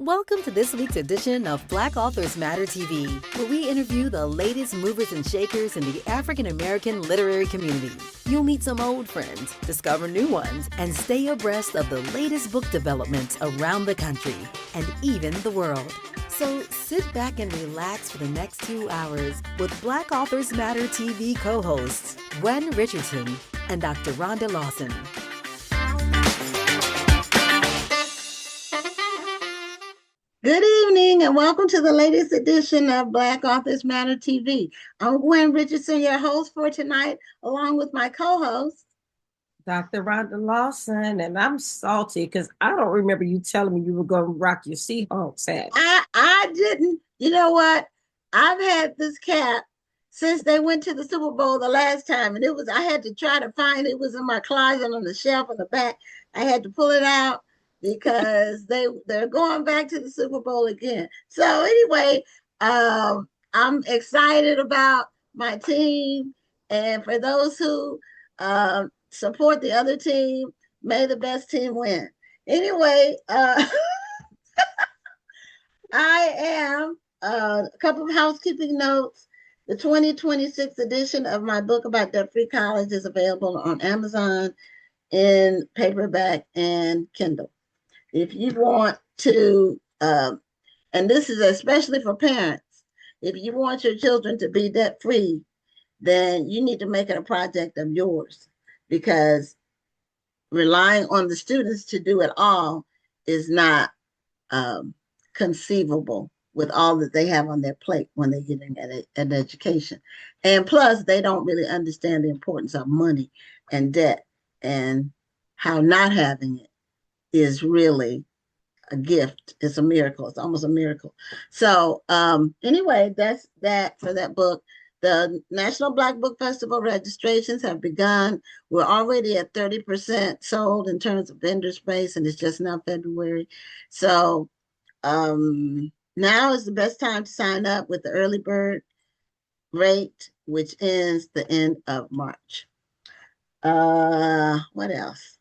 Welcome to this week's edition of Black Authors Matter TV, where we interview the latest movers and shakers in the African American literary community. You'll meet some old friends, discover new ones, and stay abreast of the latest book developments around the country and even the world. So sit back and relax for the next 2 hours with Black Authors Matter TV co-hosts Gwen Richardson and Dr. Rhonda Lawson. Good evening and welcome to the latest edition of Black Authors Matter TV. I'm Gwen Richardson, your host for tonight, along with my co-host, Dr. Rhonda Lawson, and I'm salty because I don't remember you telling me you were going to rock your Seahawks hat. I didn't. You know what? I've had this cap since they went to the Super Bowl the last time, and I had to try to find it. It was in my closet on the shelf in the back. I had to pull it out because they're going back to the Super Bowl again. So anyway, I'm excited about my team, and for those who support the other team, may the best team win. Anyway, I am a couple of housekeeping notes. The 2026 edition of my book about debt-free college is available on Amazon in paperback and Kindle. If you want to, and this is especially for parents, if you want your children to be debt-free, then you need to make it a project of yours, because relying on the students to do it all is not conceivable with all that they have on their plate when they're getting an education. And plus, they don't really understand the importance of money and debt and how not having it is really a gift. It's a miracle. It's almost a miracle. So anyway, that's that for that book. The National Black Book Festival registrations have begun. We're already at 30% sold in terms of vendor space, and it's just now February. So now is the best time to sign up with the early bird rate, which ends the end of March. What else?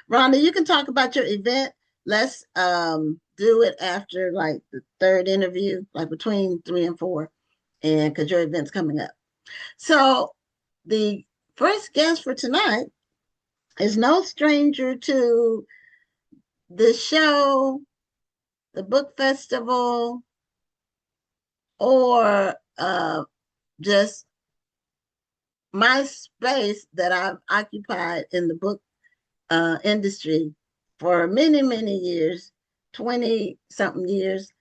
Rhonda, you can talk about your event. Let's do it after like the third interview, like between 3 and 4, and because your event's coming up. So the first guest for tonight is no stranger to the show, the book festival, or just my space that I've occupied in the book industry for many, many years, 20-something years.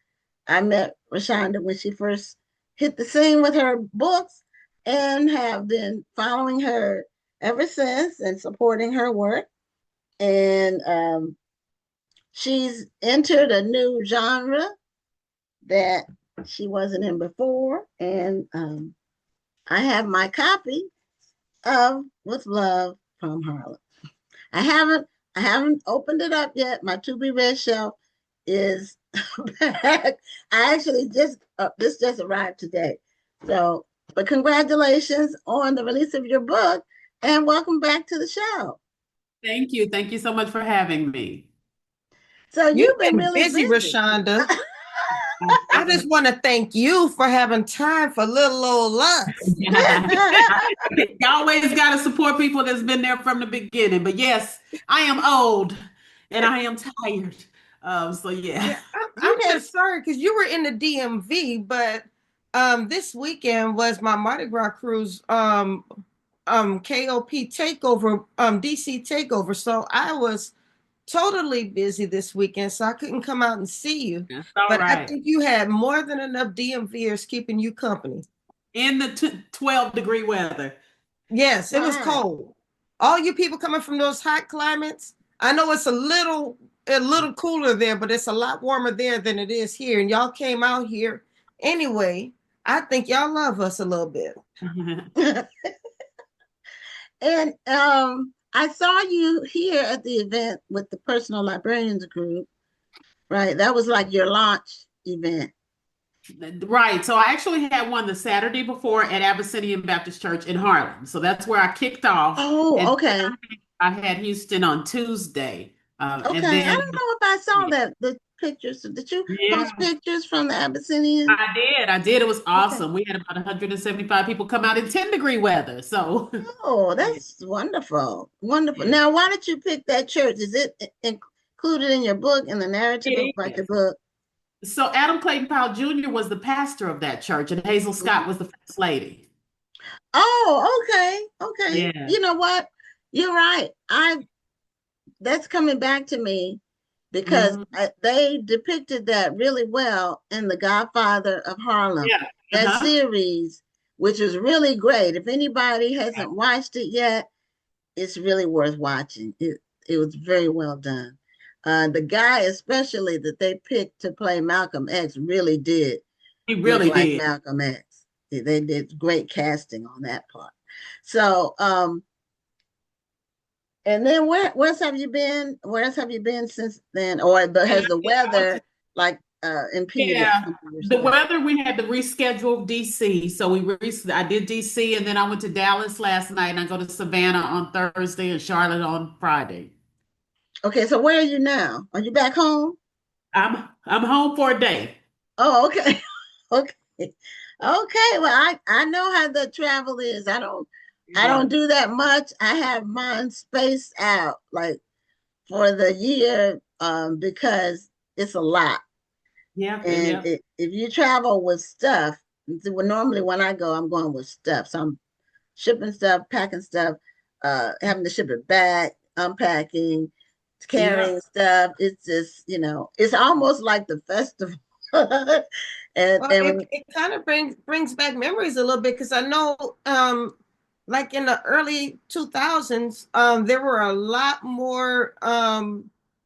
I met ReShonda when she first hit the scene with her books and have been following her ever since and supporting her work. And she's entered a new genre that she wasn't in before. And I have my copy of With Love from Harlem. I haven't opened it up yet. My to be read shelf is back. I actually this just arrived today. So, but congratulations on the release of your book and welcome back to the show. Thank you. Thank you so much for having me. So you've been really busy, ReShonda. I just want to thank you for having time for little old us. You always got to support people that's been there from the beginning. But yes, I am old and I am tired. So yeah. I'm concerned because you were in the DMV, but this weekend was my Mardi Gras cruise KOP takeover, DC takeover. So I was totally busy this weekend, so I couldn't come out and see you. But right. I think you had more than enough DMVers keeping you company. In the 12-degree weather. Yes, it was cold. All you people coming from those hot climates, I know it's a little cooler there, but it's a lot warmer there than it is here. And y'all came out here anyway. I think y'all love us a little bit. And I saw you here at the event with the Personal Librarians Group, right? That was like your launch event. Right. So I actually had one the Saturday before at Abyssinian Baptist Church in Harlem. So that's where I kicked off. Oh, okay. I had Houston on Tuesday. Okay. And then, I don't know if I saw that. pictures. Did you Yeah. post pictures from the Abyssinian? I did. It was awesome. We had about 175 people come out in 10-degree weather. So, Oh, that's wonderful. Wonderful. yeah, Now, why did you pick that church? Is it included in your book, in the narrative of it like the is. book? So Adam Clayton Powell Jr. was the pastor of that church, and Hazel Scott Mhm. was the first lady. Oh, okay. Okay. Yeah. You know what? You're right. That's coming back to me because Mhm. they depicted that really well in The Godfather of Harlem, Yeah. that Uh-huh. series, which is really great. If anybody hasn't watched it yet, it's really worth watching. It was very well done. The guy, especially that they picked to play Malcolm X, really did He look really like did. Malcolm X. They did great casting on that part. So, and then where's have you been? Where's have you been since then? Or has the weather like impeded Yeah, some of your the stuff? weather we had to reschedule DC. So I did DC and then I went to Dallas last night and I go to Savannah on Thursday and Charlotte on Friday. Okay, so where are you now? Are you back home? I'm home for a day. Oh, okay. Okay. Okay. Well, I know how the travel is. I Yeah. don't do that much. I have mine spaced out like for the year because it's a lot. Yeah, And yeah. if you travel with stuff, well, normally when I go, I'm going with stuff. So I'm shipping stuff, packing stuff, having to ship it back, unpacking, Yeah. carrying stuff. It's just, it's almost like the festival. and Well, and it kind of brings back memories a little bit because I know, like in the early 2000s, there were a lot more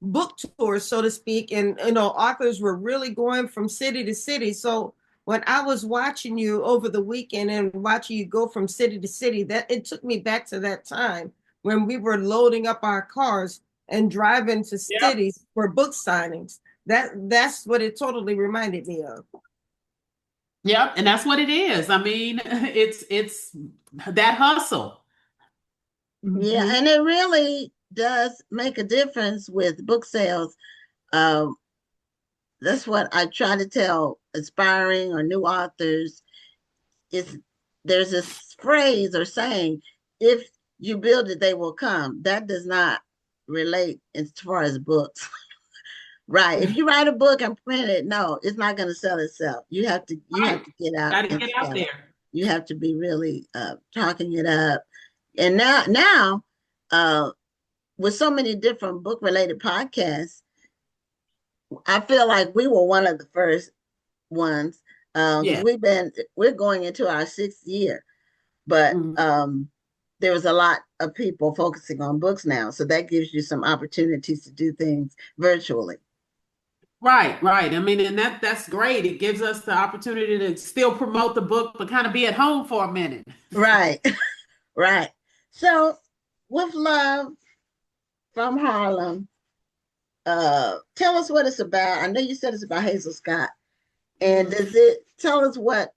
book tours, so to speak, and authors were really going from city to city. So when I was watching you over the weekend and watching you go from city to city, that it took me back to that time when we were loading up our cars and driving to Yep. cities for book signings. That's what it totally reminded me of. Yep. And that's what it is. I mean, it's that hustle. yeah, Mhm. and it really does make a difference with book sales. Um, that's what I try to tell aspiring or new authors is there's this phrase or saying, if you build it, they will come. That does not relate as far as books. Right. If you write a book and print it, no, it's not going to sell itself. You have Right. to get out Got to and get out sell it. there. You have to be really talking it up. And now uh with so many different book related podcasts, I feel like we were one of the first ones because Yeah. we're going into our sixth year, but Mhm. there was a lot of people focusing on books now, so that gives you some opportunities to do things virtually. Right, right. I mean, and that's great. It gives us the opportunity to still promote the book, but kind of be at home for a minute. Right. Right. So with love from Harlem, tell us what it's about. I know you said it's about Hazel Scott, and Mhm. does it tell us what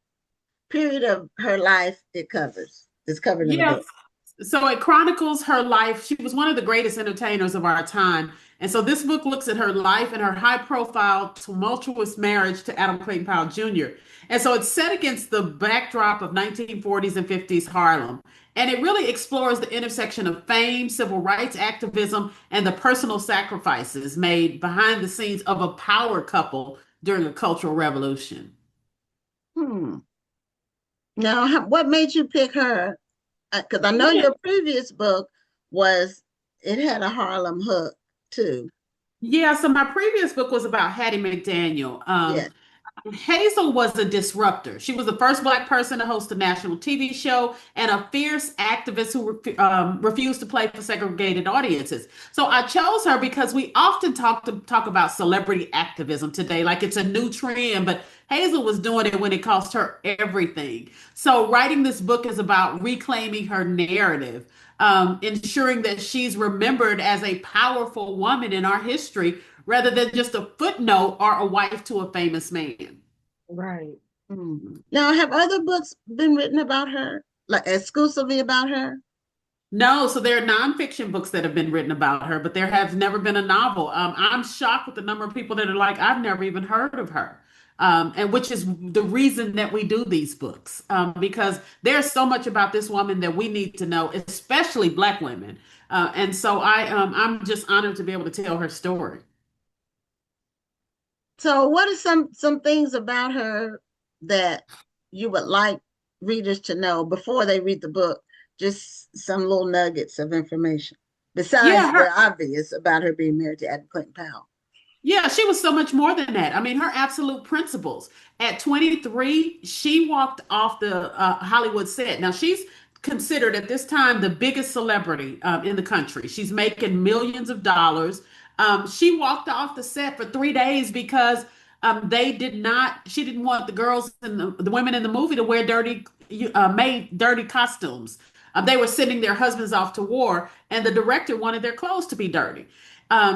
period of her life it covers? It's covered in the Yeah, book. so it chronicles her life. She was one of the greatest entertainers of our time. And so this book looks at her life and her high profile, tumultuous marriage to Adam Clayton Powell Jr. And so it's set against the backdrop of 1940s and 50s Harlem. And it really explores the intersection of fame, civil rights activism, and the personal sacrifices made behind the scenes of a power couple during a cultural revolution. Hmm. Now, what made you pick her? Because I know Yeah. your previous book was it had a Harlem hook too. Yeah, so my previous book was about Hattie McDaniel. Yeah. Hazel was a disruptor. She was the first Black person to host a national TV show and a fierce activist who refused to play for segregated audiences. So I chose her because we often talk about celebrity activism today, like it's a new trend, but Hazel was doing it when it cost her everything. So writing this book is about reclaiming her narrative, ensuring that she's remembered as a powerful woman in our history rather than just a footnote or a wife to a famous man. Right. Hmm. Now, have other books been written about her, like exclusively about her? No, so there are nonfiction books that have been written about her, but there has never been a novel. I'm shocked with the number of people that are like, I've never even heard of her. And which is the reason that we do these books, because there's so much about this woman that we need to know, especially Black women. And so I'm just honored to be able to tell her story. So what are some things about her that you would like readers to know before they read the book? Just some little nuggets of information besides Yeah, the obvious about her being married to Adam Clayton Powell. Yeah, she was so much more than that. I mean, her absolute principles. At 23, she walked off the Hollywood set. Now, she's considered at this time the biggest celebrity in the country. She's making millions of dollars. She walked off the set for 3 days because she didn't want the girls and the women in the movie to wear made dirty costumes. They were sending their husbands off to war, and the director wanted their clothes to be dirty.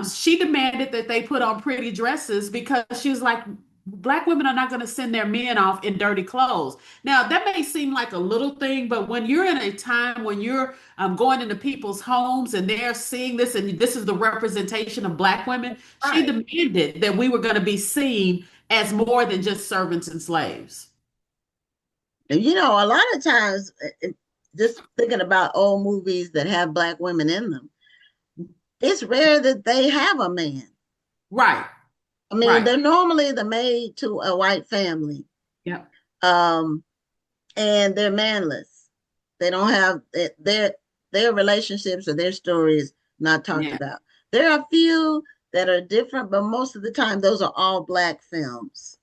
She demanded that they put on pretty dresses because she was like, Black women are not going to send their men off in dirty clothes. Now, that may seem like a little thing, but when you're in a time when you're going into people's homes and they're seeing this, and this is the representation of Black women, she demanded that we were going to be seen as more than just servants and slaves. And a lot of times, just thinking about old movies that have Black women in them, it's rare that they have a man. Right. I mean, they're normally the maid to a white family. Yeah. And they're manless. They don't have their relationships or their stories not talked about. There are a few that are different, but most of the time those are all Black films.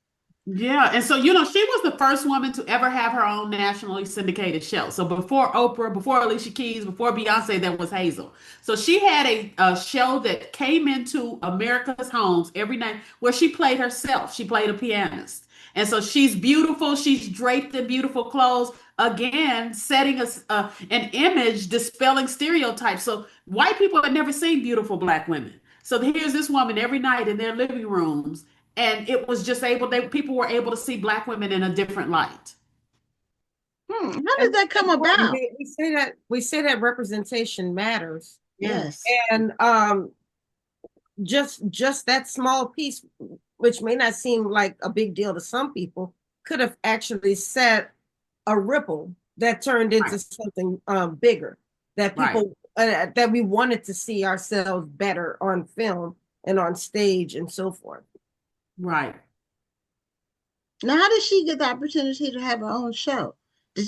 Yeah, and so she was the first woman to ever have her own nationally syndicated show. So before Oprah, before Alicia Keys, before Beyonce, there was Hazel. So she had a show that came into America's homes every night where she played herself. She played a pianist. And so she's beautiful. She's draped in beautiful clothes. Again, setting an image, dispelling stereotypes. So white people had never seen beautiful Black women. So here's this woman every night in their living rooms, and it was just people were able to see Black women in a different light. How did that come about? We say that representation matters. Yes. And just that small piece, which may not seem like a big deal to some people, could have actually set a ripple that turned into something bigger, that people that we wanted to see ourselves better on film and on stage and so forth. Right. Now, how did she get the opportunity to have her own show?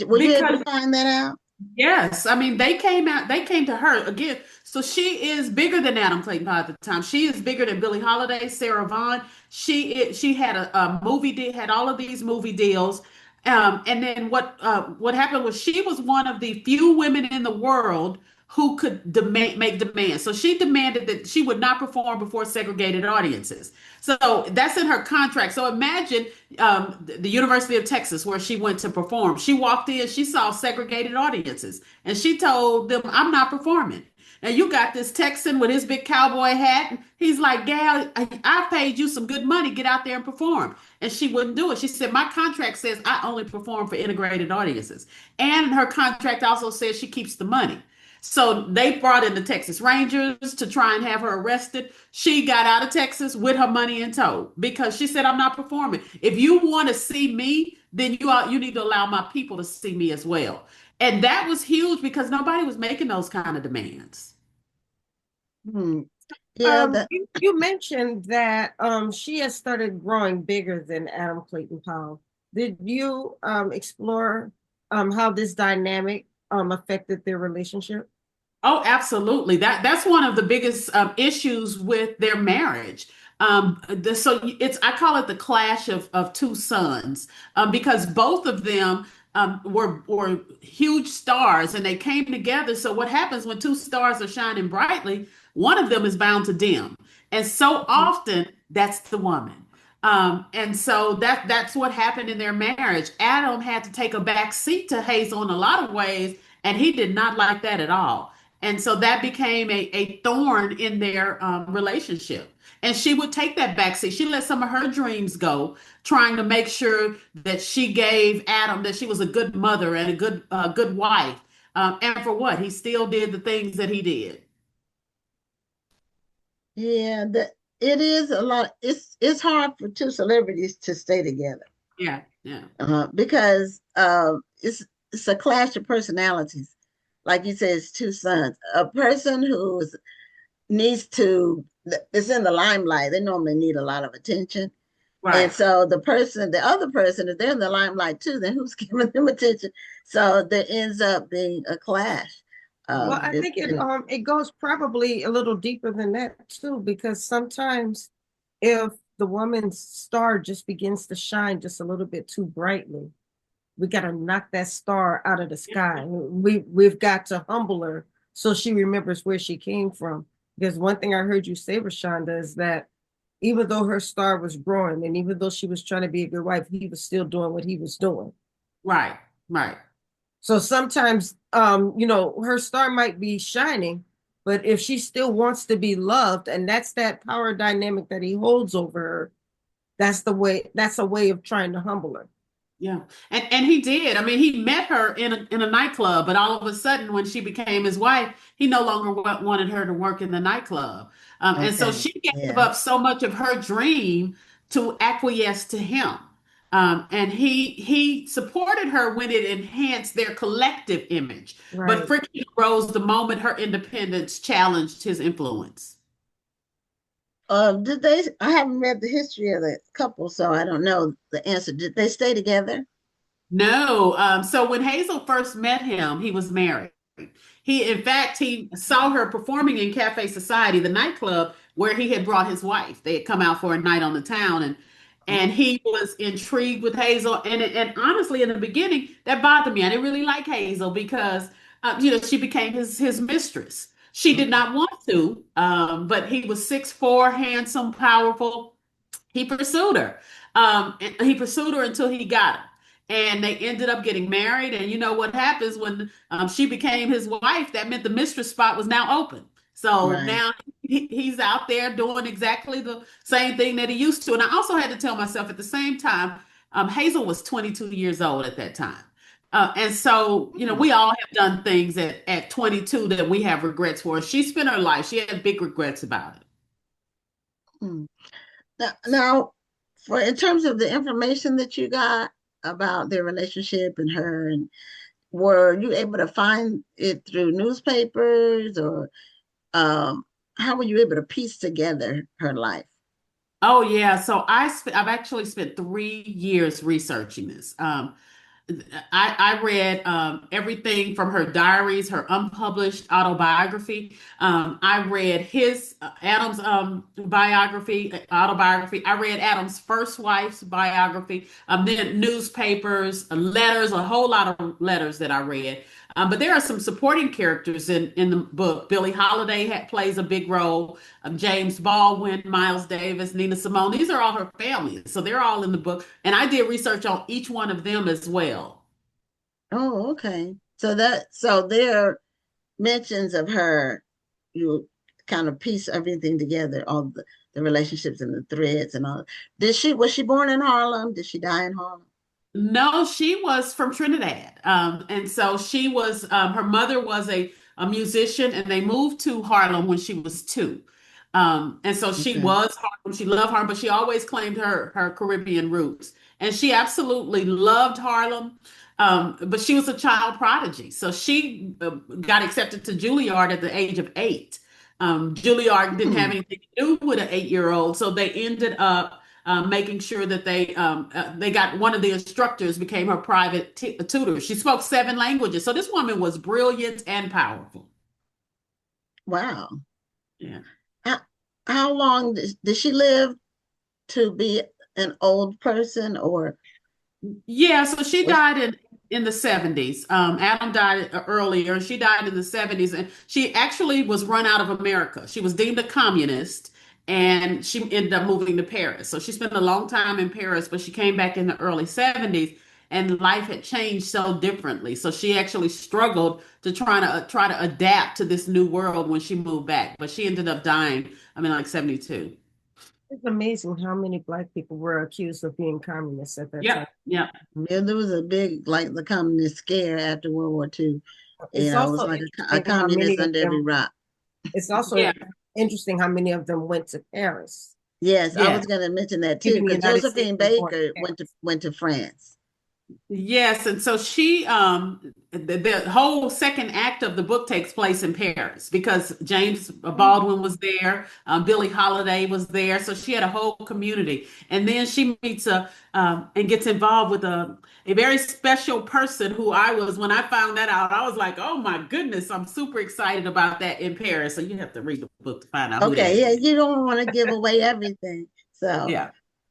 Were you able to find that out? Yes. I mean, they came to her again. So she is bigger than Adam Clayton Powell at the time. She is bigger than Billie Holiday, Sarah Vaughan. She had a movie deal, had all of these movie deals. And then what happened was she was one of the few women in the world who could make demands. So she demanded that she would not perform before segregated audiences. So that's in her contract. So imagine the University of Texas, where she went to perform. She walked in, she saw segregated audiences, and she told them, I'm not performing. And you got this Texan with his big cowboy hat. He's like, gal, I paid you some good money. Get out there and perform. And she wouldn't do it. She said, my contract says I only perform for integrated audiences. And her contract also says she keeps the money. So they brought in the Texas Rangers to try and have her arrested. She got out of Texas with her money in tow because she said, I'm not performing. If you want to see me, then you need to allow my people to see me as well. And that was huge because nobody was making those kind of demands. Yeah, you mentioned that she has started growing bigger than Adam Clayton Powell. Did you explore how this dynamic affected their relationship? Oh, absolutely. That's one of the biggest issues with their marriage. I call it the clash of two sons, because both of them were huge stars and they came together. So what happens when two stars are shining brightly? One of them is bound to dim, and so often that's the woman. And so that's what happened in their marriage. Adam had to take a back seat to Hazel in a lot of ways, and he did not like that at all. And so that became a thorn in their relationship. And she would take that back seat. She let some of her dreams go, trying to make sure that she gave Adam, that she was a good mother and a good wife. And for what? He still did the things that he did. Yeah, it is a lot. It's hard for two celebrities to stay together. Yeah, yeah. Because it's a clash of personalities. Like you said, it's two sons. A person who needs to is in the limelight. They normally need a lot of attention. Right. And so the other person, if they're in the limelight too, then who's giving them attention? So there ends up being a clash. Well, I think it goes probably a little deeper than that too, because sometimes if the woman's star just begins to shine just a little bit too brightly, we got to knock that star out of the sky. We've got to humble her so she remembers where she came from. Because one thing I heard you say, ReShonda, is that even though her star was growing and even though she was trying to be a good wife, he was still doing what he was doing. Right, right. So sometimes, her star might be shining, but if she still wants to be loved, and that's that power dynamic that he holds over her, that's a way of trying to humble her. Yeah. And he did. I mean, he met her in a nightclub, but all of a sudden when she became his wife, he no longer wanted her to work in the nightclub. And so she gave up so much of her dream to acquiesce to him. And he supported her when it enhanced their collective image. Right. But friction arose the moment her independence challenged his influence. I haven't read the history of the couple, so I don't know the answer. Did they stay together? No. So when Hazel first met him, he was married. In fact, he saw her performing in Cafe Society, the nightclub where he had brought his wife. They had come out for a night on the town, and he was intrigued with Hazel. And honestly, in the beginning, that bothered me. I didn't really like Hazel because, she became his mistress. She did not want to, but he was 6'4", handsome, powerful. He pursued her. And he pursued her until he got her. And they ended up getting married. And you know what happens when she became his wife? That meant the mistress spot was now open. So now he's out there doing exactly the same thing that he used to. And I also had to tell myself at the same time, Hazel was 22 years old at that time. And so, we all have done things at 22 that we have regrets for. She spent her life. She had big regrets about it. Hmm. Now, in terms of the information that you got about their relationship and her, and were you able to find it through newspapers, or how were you able to piece together her life? Oh yeah, so I've actually spent 3 years researching this. I read everything from her diaries, her unpublished autobiography. I read his Adam's autobiography. I read Adam's first wife's biography. Then newspapers, letters, a whole lot of letters that I read. But there are some supporting characters in the book. Billie Holiday plays a big role. James Baldwin, Miles Davis, Nina Simone. These are all her families. So they're all in the book. And I did research on each one of them as well. Oh, okay. So there are mentions of her. You kind of piece everything together, all the relationships and the threads and all. Was she born in Harlem? Did she die in Harlem? No, she was from Trinidad. And so she was, her mother was a musician, and they moved to Harlem when she was 2. And so she was Harlem. She loved Harlem, but she always claimed her Caribbean roots. And she absolutely loved Harlem. But she was a child prodigy. So she got accepted to Juilliard at the age of 8. Juilliard didn't have anything to do with an 8-year-old. So they ended up making sure that they got one of the instructors became her private tutor. She spoke 7 languages. So this woman was brilliant and powerful. Wow. Yeah. How long did she live to be an old person, or? Yeah, so she died in the 70s. Adam died earlier. She died in the 70s, and she actually was run out of America. She was deemed a communist, and she ended up moving to Paris. So she spent a long time in Paris, but she came back in the early 70s, and life had changed so differently. So she actually struggled to try to adapt to this new world when she moved back. But she ended up dying, like 72. It's amazing how many Black people were accused of being communists at that time. Yeah. Yeah, there was a big, like the communist scare after World War II. It's It was also like a interesting how communist many of under every them. rock. It's also Yeah. interesting how many of them went to Paris. Yes, I Yeah. was going to mention that too, Even the because United States Josephine was born Baker in Paris. went to France. Yes, and so she the whole second act of the book takes place in Paris because James Baldwin was there, Billie Holiday was there, so she had a whole community. And then she meets and gets involved with a very special person who when I found that out, I was like, oh my goodness, I'm super excited about that in Paris. So you have to read the book to find out who that Okay, yeah, is. you don't want to give away everything. So Yeah.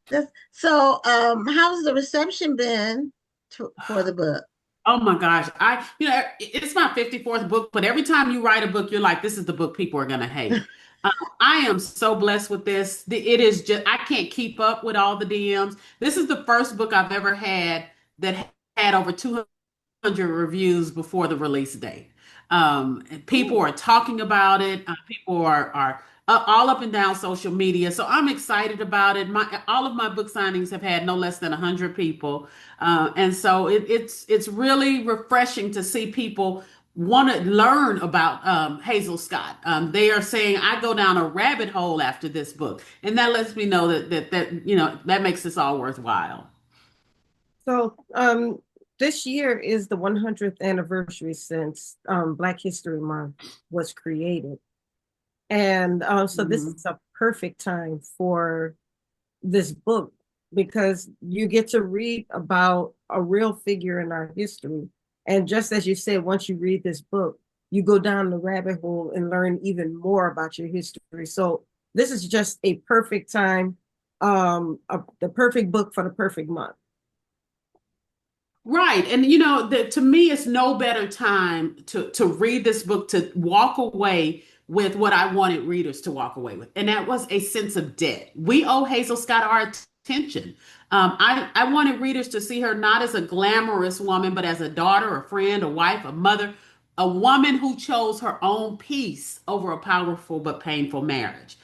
how's the reception been for the book? Oh my gosh. It's my 54th book, but every time you write a book, you're like, this is the book people are going to hate. I am so blessed with this. It is just, I can't keep up with all the DMs. This is the first book I've ever had that had over 200 reviews before the release date. And people are talking about it. People are all up and down social media. So I'm excited about it. All of my book signings have had no less than 100 people. And so it's really refreshing to see people want to learn about Hazel Scott. They are saying I go down a rabbit hole after this book, and that lets me know that that makes this all worthwhile. So this year is the 100th anniversary since Black History Month was created. And so this is a perfect time for this book because you get to read about a real figure in our history. And just as you said, once you read this book, you go down the rabbit hole and learn even more about your history. So this is just a perfect time, the perfect book for the perfect month. Right. And to me, it's no better time to read this book, to walk away with what I wanted readers to walk away with. And that was a sense of debt. We owe Hazel Scott our attention. I wanted readers to see her not as a glamorous woman, but as a daughter, a friend, a wife, a mother, a woman who chose her own peace over a powerful but painful marriage.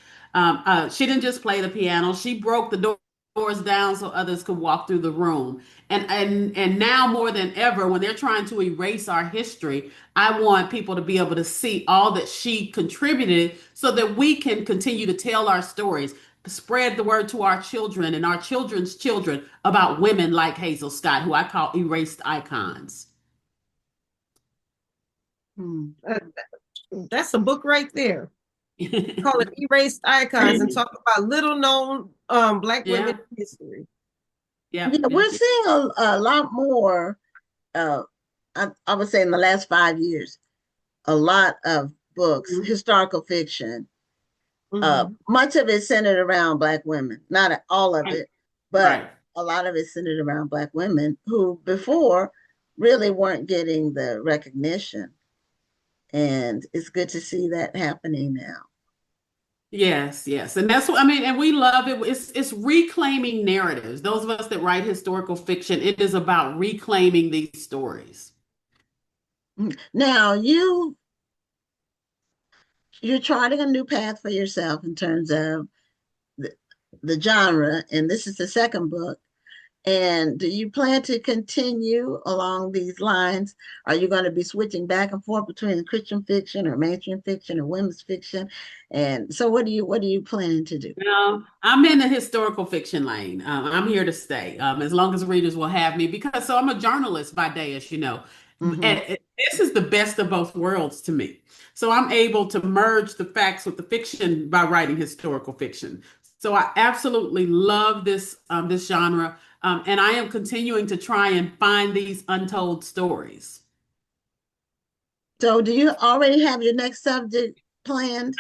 She didn't just play the piano. She broke the doors down so others could walk through the room. And now more than ever, when they're trying to erase our history, I want people to be able to see all that she contributed so that we can continue to tell our stories, spread the word to our children and our children's children about women like Hazel Scott, who I call erased icons. That's a book right there. Call it Erased Icons and talk about little known Black women in history. Yeah, we're seeing a lot more. I would say in the last 5 years, a lot of books, historical fiction. Much of it centered around Black women, not all of it, but a lot of it centered around Black women who before really weren't getting the recognition. And it's good to see that happening now. Yes, yes. And that's what I mean, and we love it. It's reclaiming narratives. Those of us that write historical fiction, it is about reclaiming these stories. Now you're charting a new path for yourself in terms of the genre, and this is the second book. And do you plan to continue along these lines? Are you going to be switching back and forth between Christian fiction or mainstream fiction or women's fiction? And so what are you planning to do? I'm in the historical fiction lane. I'm here to stay as long as readers will have me because I'm a journalist by day, as you know. And this is the best of both worlds to me. So I'm able to merge the facts with the fiction by writing historical fiction. So I absolutely love this genre. And I am continuing to try and find these untold stories. So do you already have your next subject planned?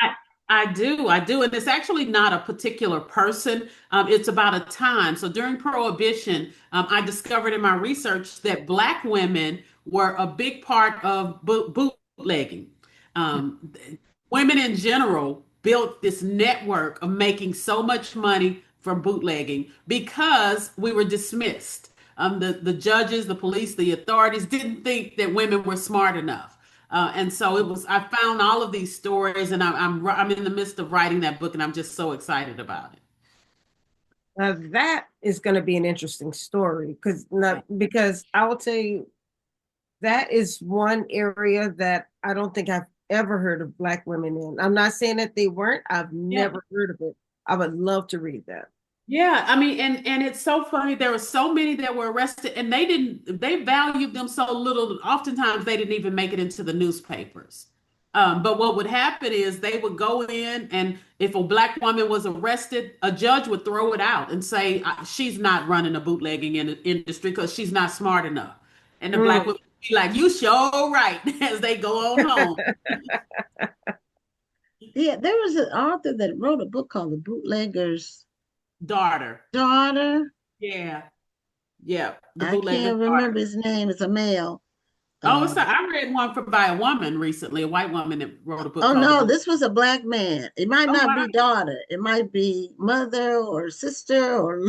I do. And it's actually not a particular person. It's about a time. So during Prohibition, I discovered in my research that Black women were a big part of bootlegging. Women in general built this network of making so much money from bootlegging because we were dismissed. The judges, the police, the authorities didn't think that women were smart enough. And so I found all of these stories and I'm in the midst of writing that book and I'm just so excited about it. That is going to be an interesting story because I will tell you that is one area that I don't think I've ever heard of Black women in. I'm not saying that they weren't. I've never heard of it. I would love to read that. Yeah, I mean, and it's so funny. There were so many that were arrested, and they valued them so little that oftentimes they didn't even make it into the newspapers. But what would happen is they would go in, and if a Black woman was arrested, a judge would throw it out and say, she's not running a bootlegging industry because she's not smart enough. And the Black woman would be like, you sure right, as they go on home. Yeah, there was an author that wrote a book called The Bootlegger's Daughter. Yeah. Yeah. I can't remember his name. It's a male. I read one by a woman recently, a white woman that wrote a book. Oh no, this was a Black man. It might not be daughter. It might be mother or sister or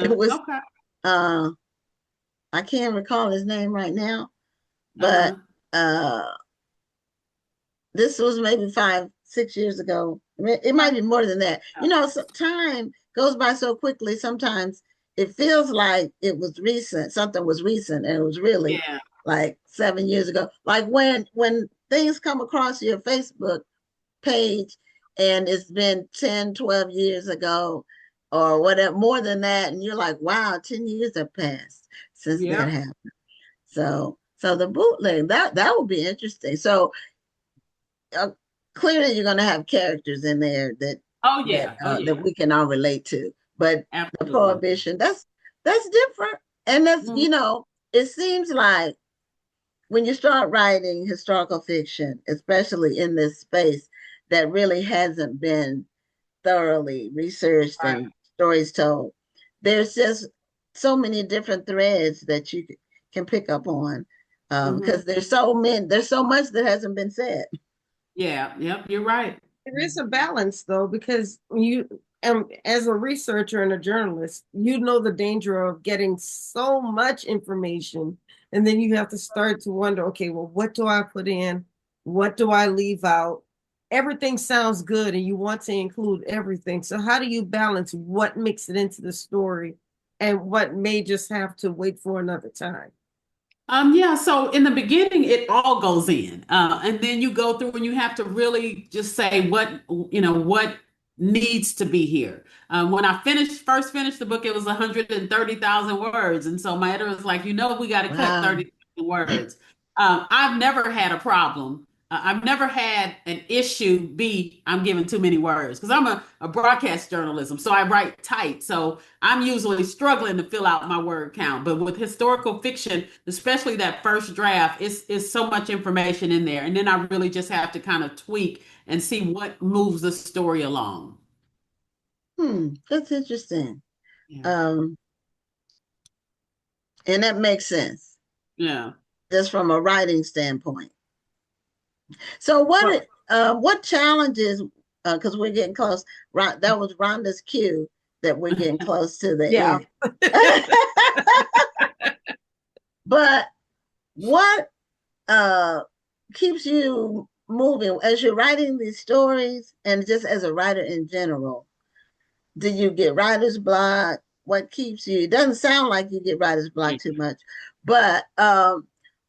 it was I can't recall his name right now. But this was maybe 5-6 years ago. It might be more than that. You know, so time goes by so quickly. Sometimes it feels like it was recent. Something was recent, and it was really like 7 years ago. Like when things come across your Facebook page, and it's been 10, 12 years ago, or whatever, more than that, and you're like, wow, 10 years have passed since that happened. So the bootleg that would be interesting. So clearly you're going to have characters in there that that we can all relate to. But the prohibition, that's different. And that's, you know, it seems like when you start writing historical fiction, especially in this space that really hasn't been thoroughly researched and stories told, there's just so many different threads that you can pick up on because there's so much that hasn't been said. Yeah, you're right. There is a balance though, because as a researcher and a journalist, you know the danger of getting so much information, and then you have to start to wonder, okay, well, what do I put in? What do I leave out? Everything sounds good, and you want to include everything. So how do you balance what makes it into the story and what may just have to wait for another time? So in the beginning, it all goes in. And then you go through and you have to really just say what needs to be here. When I first finished the book, it was 130,000 words. And so my editor was like, we got to cut 30,000 words. I've never had a problem. I've never had an issue I'm giving too many words because I'm a broadcast journalism. So I write tight. So I'm usually struggling to fill out my word count. But with historical fiction, especially that first draft, it's so much information in there. And then I really just have to kind of tweak and see what moves the story along. That's interesting. Yeah. And that makes sense. Yeah. Just from a writing standpoint. So what challenges, because we're getting close, right? That was Rhonda's cue that we're getting close to the end. But what keeps you moving as you're writing these stories and just as a writer in general? Do you get writer's block? What keeps you? It doesn't sound like you get writer's block too much, but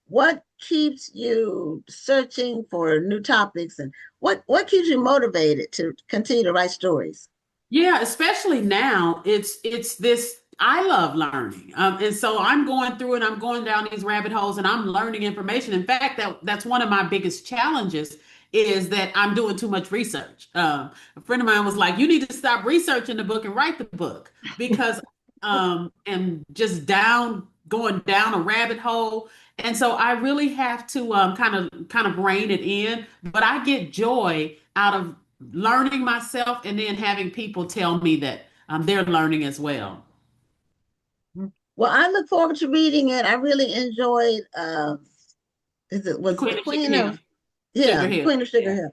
what keeps you searching for new topics, and what keeps you motivated to continue to write stories? Yeah, especially now, it's this, I love learning. And so I'm going through and I'm going down these rabbit holes and I'm learning information. In fact, that's one of my biggest challenges is that I'm doing too much research. A friend of mine was like, you need to stop researching the book and write the book because and just going down a rabbit hole. And so I really have to kind of rein it in, but I get joy out of learning myself and then having people tell me that they're learning as well. Well, I look forward to reading it. I really enjoyed Queen of Sugar Hill.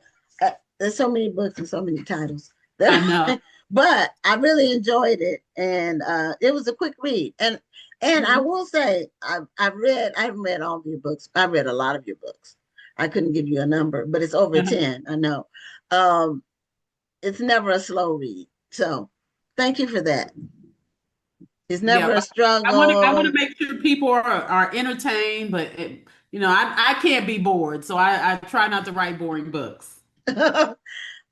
There's so many books and so many titles. I know. But I really enjoyed it, and it was a quick read. And I will say, I haven't read all of your books. I read a lot of your books. I couldn't give you a number, but it's over 10. I know. It's never a slow read. So thank you for that. It's never a struggle. I want to make sure people are entertained, but I can't be bored, so I try not to write boring books. Okay,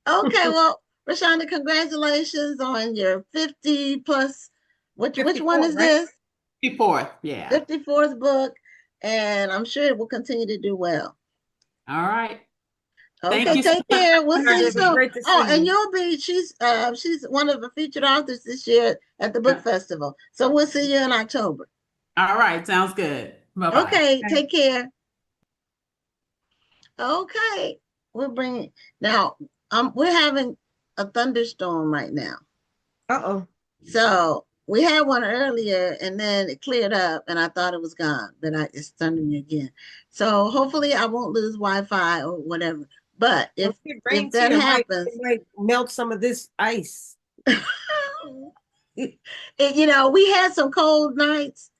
well, ReShonda, congratulations on your 50 plus. Which one is right? this? 54th, yeah. 54th book, and I'm sure it will continue to do well. All right. Okay, Thank you so take care. We'll see you It was soon. great to Oh, see and you. she's one of the featured authors this year at the book festival. So we'll see you in October. All right, sounds good. Bye-bye. Okay, take care. Okay, we're bringing now. We're having a thunderstorm right now. Uh-oh. So we had one earlier, and then it cleared up, and I thought it was gone, but it's thundering again. So hopefully, I won't lose Wi-Fi or whatever. But if that happens, it might melt some of this ice. we had some cold nights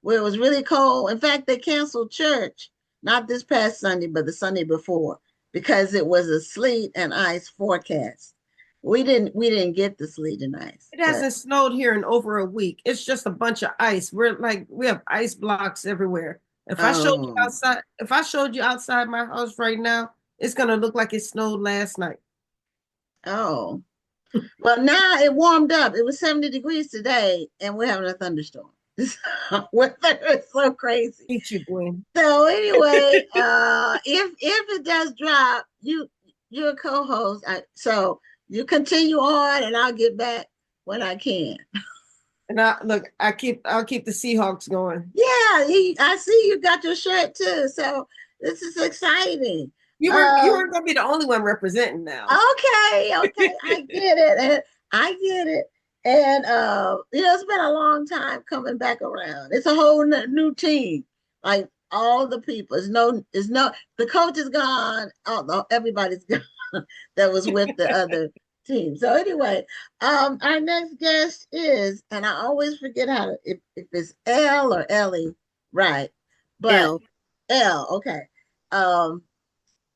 where it was really cold. In fact, they canceled church, not this past Sunday, but the Sunday before, because it was a sleet and ice forecast. We didn't get the sleet and ice. It hasn't snowed here in over a week. It's just a bunch of ice. We have ice blocks everywhere. If I showed you outside my house right now, it's gonna look like it snowed last night. Oh. Well, now it warmed up. It was 70 degrees today, and we're having a thunderstorm. Weather is so crazy. Eat you, Gwen. So anyway, if it does drop, you're a co-host. So you continue on, and I'll get back when I can. And I'll keep the Seahawks going. Yeah, I see you got your shirt too. So this is exciting. You weren't gonna be the only one representing now. Okay, I get it. And it's been a long time coming back around. It's a whole new team. Like all the people. The coach is gone. Everybody's gone that was with the other team. So anyway, our next guest is, and I always forget if it's Elle or Ellie, right? But Elle, okay.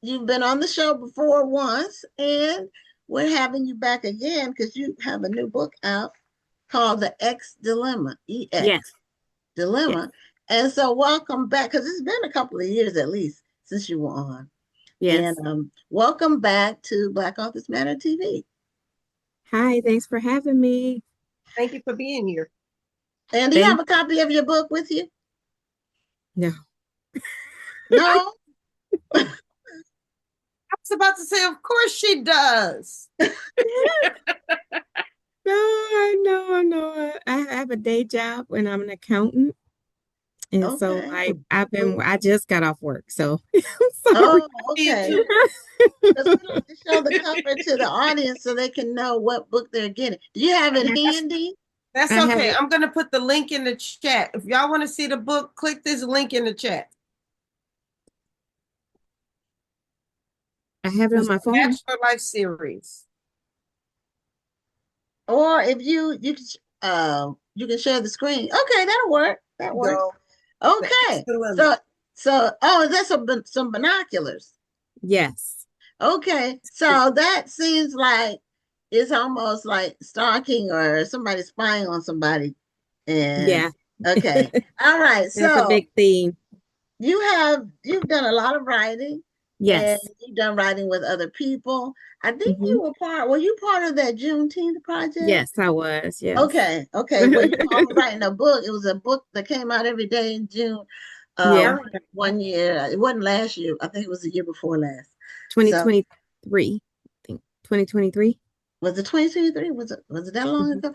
You've been on the show before once, and we're having you back again because you have a new book out called The X Dilemma. EX yes. Dilemma. Yes. And so welcome back, because it's been a couple of years at least since you were on. Yes. And welcome back to Black Authors Matter TV. Hi, thanks for having me. Thank you for being here. And do you have a copy of your book with you? No. No? I was about to say, of course she does. No, I know. I have a day job and I'm an accountant. And so I just got off work. So I'm sorry. Oh, okay. Because we like to show the cover to the audience so they can know what book they're getting. Do you have it handy? That's okay. I'm going to put the link in the chat. If y'all want to see the book, click this link in the chat. I have it on my phone. Bachelor Life series. Or if you can share the screen. Okay, that'll work. That works. Okay. So that's some binoculars. Yes. Okay. So that seems like it's almost like stalking or somebody spying on somebody. And yeah. Okay. All right. So that's a big theme. You've done a lot of writing. Yes. And you've done writing with other people. I think you were you part of that Juneteenth project? Yes, I was. Yes. Okay. Well, you were writing a book. It was a book that came out every day in June. One year. It wasn't last year. I think it was the year before last. 2023. I think 2023. Was it 2023? Was it that long ago?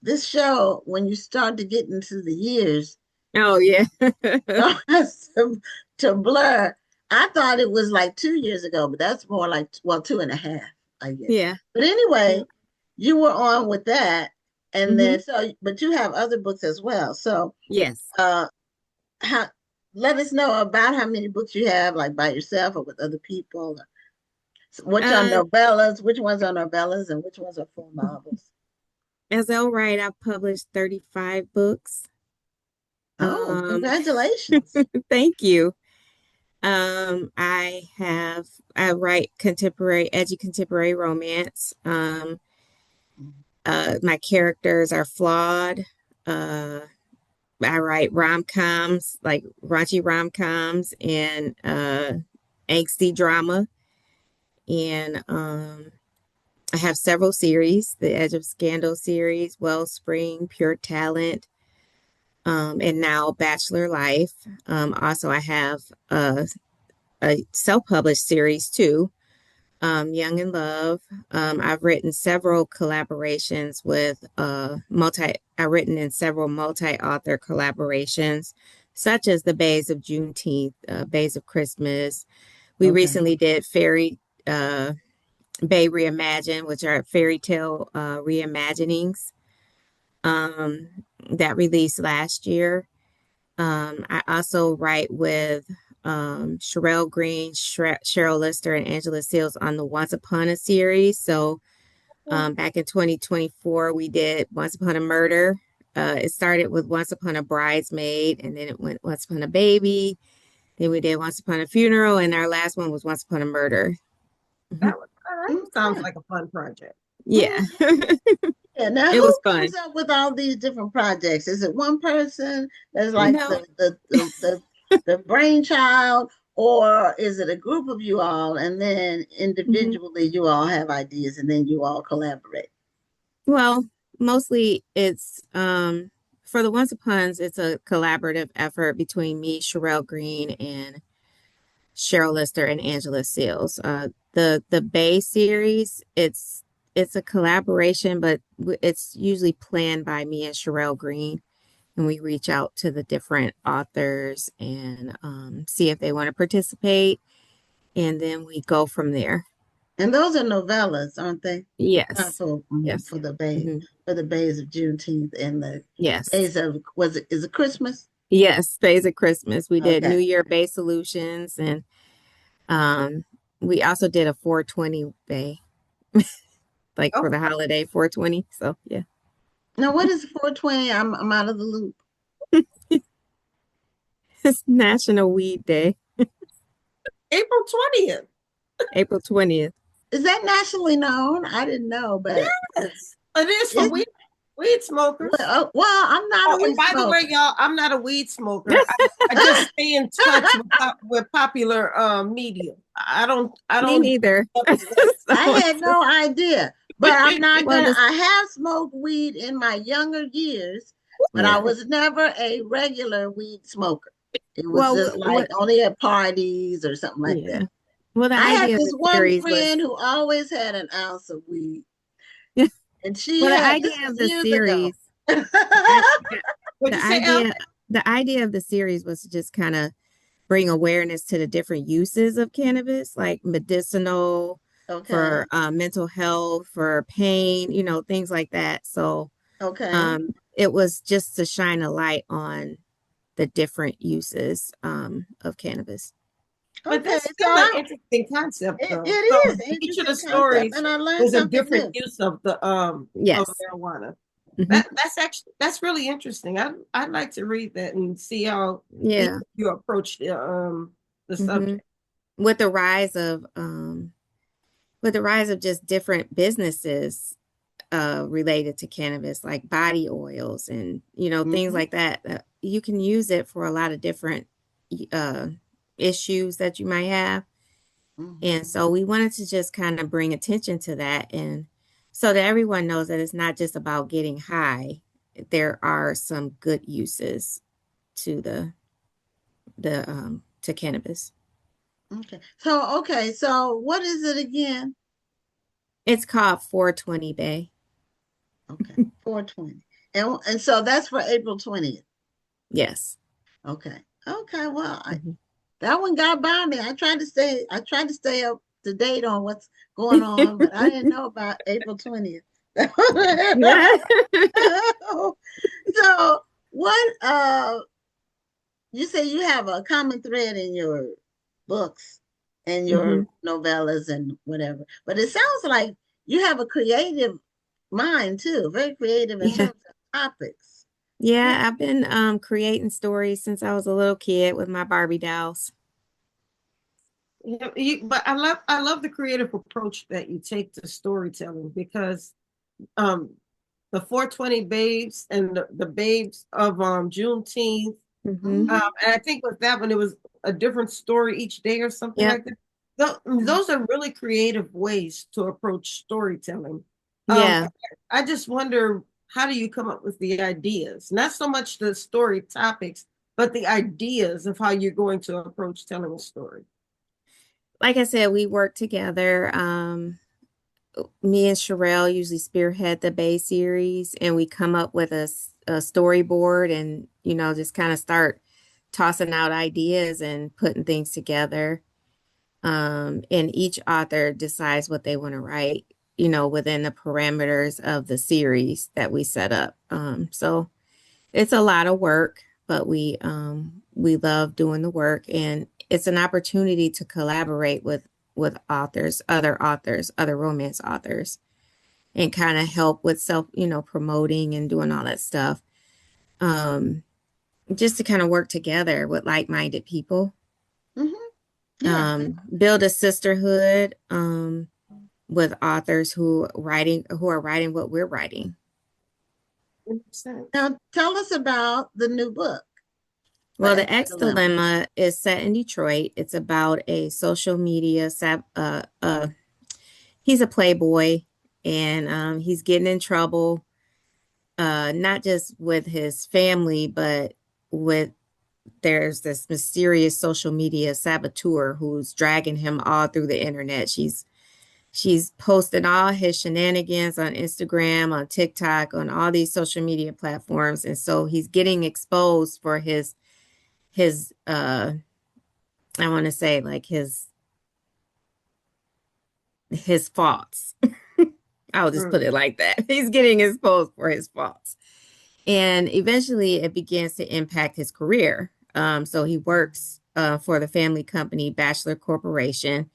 This show, when you start to get into the years, oh yeah, to blur. I thought it was like 2 years ago, but that's more like 2.5, I guess. Yeah. But anyway, you were on with that, and then but you have other books as well. So yes. Let us know about how many books you have, like by yourself or with other people. Which are novellas? Which ones are novellas, and which ones are full novels? As Elle Wright, I've published 35 books. Oh, congratulations! Thank you. I write edgy contemporary romance. My characters are flawed. I write rom-coms, like raunchy rom-coms and angsty drama. And I have several series, the Edge of Scandal series, Wellspring, Pure Talent, and now Bachelor Life. Also, I have a self-published series too, Young in Love. I've written several collaborations with I've written in several multi-author collaborations, such as the Bays of Juneteenth, Bays of Christmas. We recently did Fairy Bay Reimagined, which are fairy tale reimaginings that released last year. I also write with Sherelle Green, Cheryl Lister, and Angela Seals on the Once Upon a series. So back in 2024, we did Once Upon a Murder. It started with Once Upon a Bridesmaid, and then it went Once Upon a Baby. Then we did Once Upon a Funeral, and our last one was Once Upon a Murder. That sounds like a fun project. Yeah. Yeah, now it was fun. Comes up with all these different projects? Is it one person that's like the brainchild, or is it a group of you all, and then individually you all have ideas and then you all collaborate? Well, mostly it's for the Once Upons, it's a collaborative effort between me, Sherelle Green, and Cheryl Lister and Angela Seals. The Bay series, it's a collaboration, but it's usually planned by me and Sherelle Green, and we reach out to the different authors and see if they want to participate, and then we go from there. And those are novellas, aren't they? Yes. Yes. For the Bay, for the Bays of Juneteenth and the Bays of is it Christmas? Yes, Bays of Christmas. We did New Year Bay Solutions, and we also did a 420 Bay, like for the holiday 420. So yeah. Now, what is 420? I'm out of the loop. It's National Weed Day. April 20th. April 20th. Is that nationally known? I didn't know, but yes, it is for weed smokers. Well, I'm not a weed and by smoker. the way, y'all, I'm not a weed smoker. I just stay in touch with popular media. I don't. Me neither. I had no idea, but I'm not gonna. I have smoked weed in my younger years, but I was never a regular weed smoker. It was just like only at parties or something like that. Well, I had this one friend who always had an ounce of weed. And she the idea of the series. The idea of the series was to just kind of bring awareness to the different uses of cannabis, like medicinal, for mental health, for pain, things like that. So it was just to shine a light on the different uses of cannabis. But that's still an interesting concept, though. It is. Each of the stories is a different use of the of marijuana. That's really interesting. I'd like to read that and see how you approach the subject. With the rise of just different businesses related to cannabis, like body oils and things like that, you can use it for a lot of different issues that you might have. And so we wanted to just kind of bring attention to that, and so that everyone knows that it's not just about getting high. There are some good uses to to cannabis. So what is it again? It's called 420 Bay. 420. And so that's for April 20th. Yes. Okay. Well, that one got by me. I tried to stay up to date on what's going on, but I didn't know about April 20th. So what you say you have a common thread in your books and your novellas and whatever, but it sounds like you have a creative mind too, very creative in terms of topics. Yeah, I've been creating stories since I was a little kid with my Barbie dolls. But I love the creative approach that you take to storytelling, because the 420 babes and the babes of Juneteenth. Mhm. And I think with that one, it was a different story each day or something Yep. like that. Those are really creative ways to approach storytelling. Yeah. I just wonder, how do you come up with the ideas? Not so much the story topics, but the ideas of how you're going to approach telling a story. Like I said, we work together. Me and Sherelle usually spearhead the Bay series, and we come up with a storyboard and, just kind of start tossing out ideas and putting things together. And each author decides what they want to write, within the parameters of the series that we set up. So it's a lot of work, but we love doing the work, and it's an opportunity to collaborate with authors, other romance authors, and kind of help with promoting and doing all that stuff. Just to kind of work together with like-minded people. Yeah. Build a sisterhood with authors who are writing what we're writing. Now tell us about the new book. Well, the X Dilemma is set in Detroit. It's about a social media he's a playboy, and he's getting in trouble, not just with his family, but there's this mysterious social media saboteur who's dragging him all through the internet. She's posting all his shenanigans on Instagram, on TikTok, on all these social media platforms. And so he's getting exposed for his I want to say like his faults. I'll just put it like that. He's getting exposed for his faults. And eventually it begins to impact his career. So he works for the family company Bachelor Corporation,